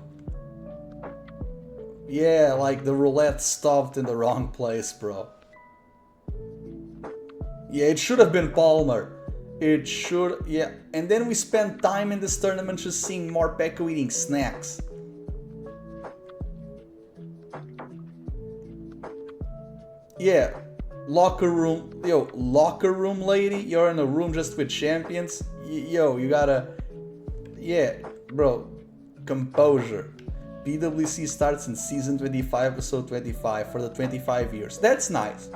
Yeah, like the roulette stopped in the wrong place, bro. Yeah, it should have been Palmer. It should, yeah. And then we spent time in this tournament just seeing Morpeko eating snacks. Yeah, locker room, yo, locker room lady, you're in a room just with champions. Yo, you gotta, yeah, bro, composure. PWC starts in season 25, episode 25 for the 25 years. That's nice.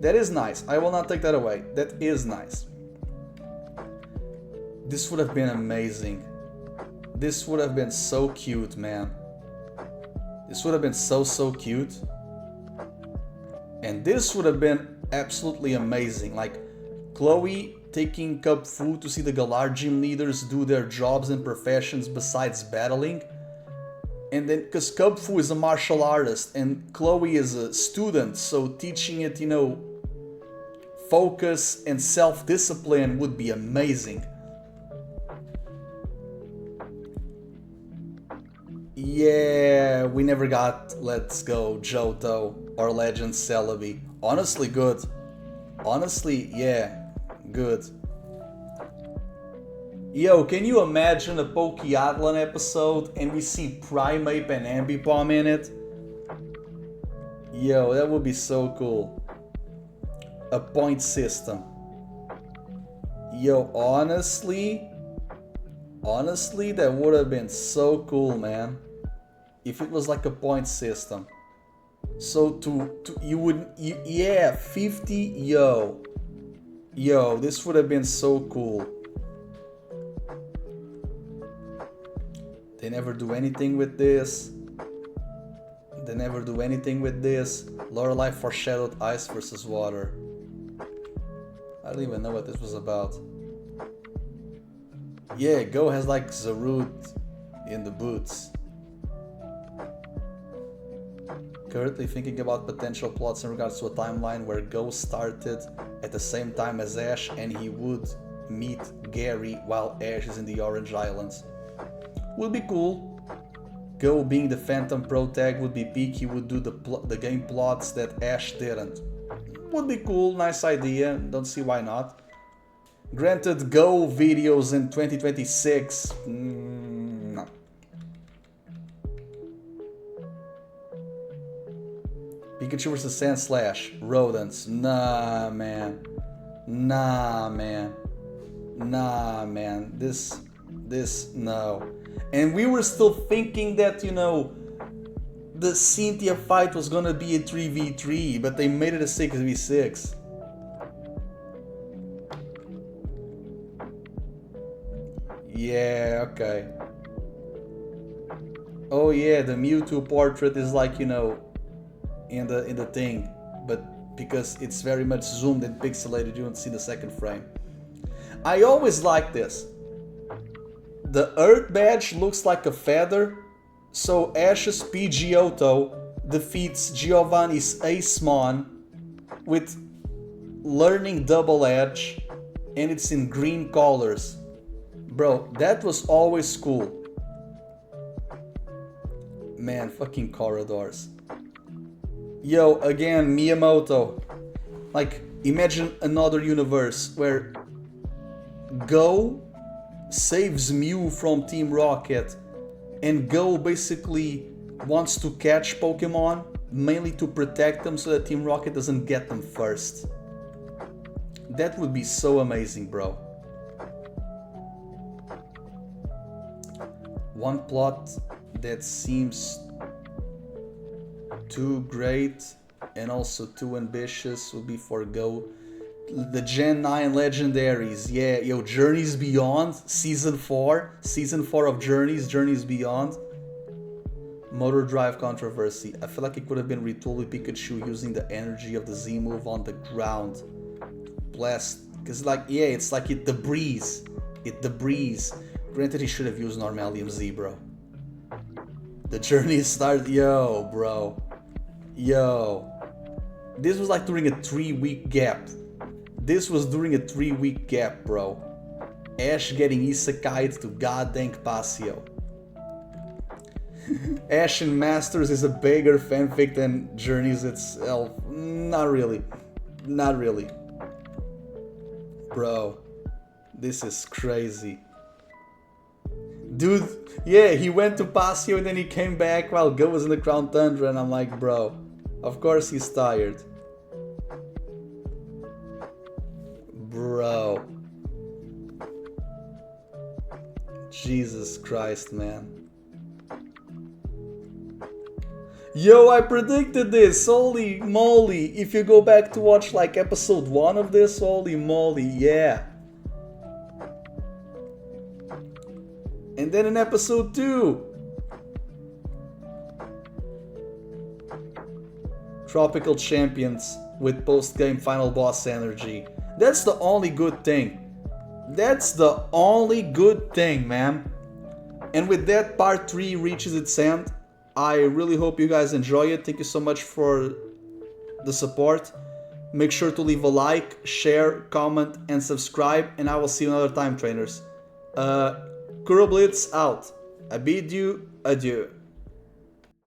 That is nice. I will not take that away. That is nice. This would have been amazing. This would have been so cute, man. This would have been so cute. And this would have been absolutely amazing. Like, Chloe taking Cub Fu to see the Galar gym leaders do their jobs and professions besides battling. And then, because Cub Fu is a martial artist and Chloe is a student, so teaching it, you know, focus and self-discipline would be amazing. Yeah, we never got Let's Go Johto or Legend Celebi. Honestly, good. Honestly, yeah, good. Yo, can you imagine a Pokeathlon episode and we see Primeape and Ambipom in it? Yo, that would be so cool. A point system. Yo, honestly, that would have been so cool, man. If it was like a point system. So yeah, 50, yo, this would have been so cool. They never do anything with this. Lorelei foreshadowed Ice versus Water. I don't even know what this was about. Yeah, Go has like Zarud in the boots. Currently thinking about potential plots in regards to a timeline where Go started at the same time as Ash and he would meet Gary while Ash is in the Orange Islands. Would be cool. Go being the Phantom Pro Tag would be peak. He would do the game plots that Ash didn't. would be cool, nice idea, don't see why not. Granted, Go videos in 2026, no. Pikachu vs Sandslash, rodents, nah man, this, no. And we were still thinking that, you know, the Cynthia fight was gonna be a 3v3, but they made it a 6v6. Yeah, okay. Oh yeah, the Mewtwo portrait is like, you know, in the thing, but because it's very much zoomed and pixelated, you don't see the second frame. I always like this. The Earth badge looks like a feather, so Ash's Pidgeotto defeats Giovanni's Acemon with Learning Double Edge, and it's in green colors. Bro, that was always cool. Man, fucking corridors. Yo, again, Miyamoto. Like, imagine another universe where Go saves Mew from Team Rocket, and Go basically wants to catch Pokemon, mainly to protect them so that Team Rocket doesn't get them first. That would be so amazing, bro. One plot that seems too great and also too ambitious would be for Go. The Gen 9 legendaries, yeah, yo, Journeys Beyond, Season 4 of Journeys Beyond. Motor Drive controversy. I feel like it could have been retooled with Pikachu using the energy of the Z move on the ground. Blast, because like, yeah, it's like the breeze. Granted, he should have used Normalium Z, bro. The journey started, yo, bro. Yo. This was like during a 3-week gap. Bro. Ash getting isekai'd to goddamn Pasio. Ash in Masters is a bigger fanfic than Journeys itself. Not really. Bro, this is crazy. Dude, yeah, he went to Pasio and then he came back while Go was in the Crown Tundra, and I'm like, bro, of course he's tired. Bro. Jesus Christ, man. Yo, I predicted this, holy moly. If you go back to watch like episode 1 of this, holy moly, yeah. And then in episode 2, Tropical Champions with post-game final boss energy. That's the only good thing. Man. And with that, part 3 reaches its end. I really hope you guys enjoy it. Thank you so much for the support. Make sure to leave a like, share, comment, and subscribe. And I will see you another time, trainers. KuroBlitz out. I bid you adieu.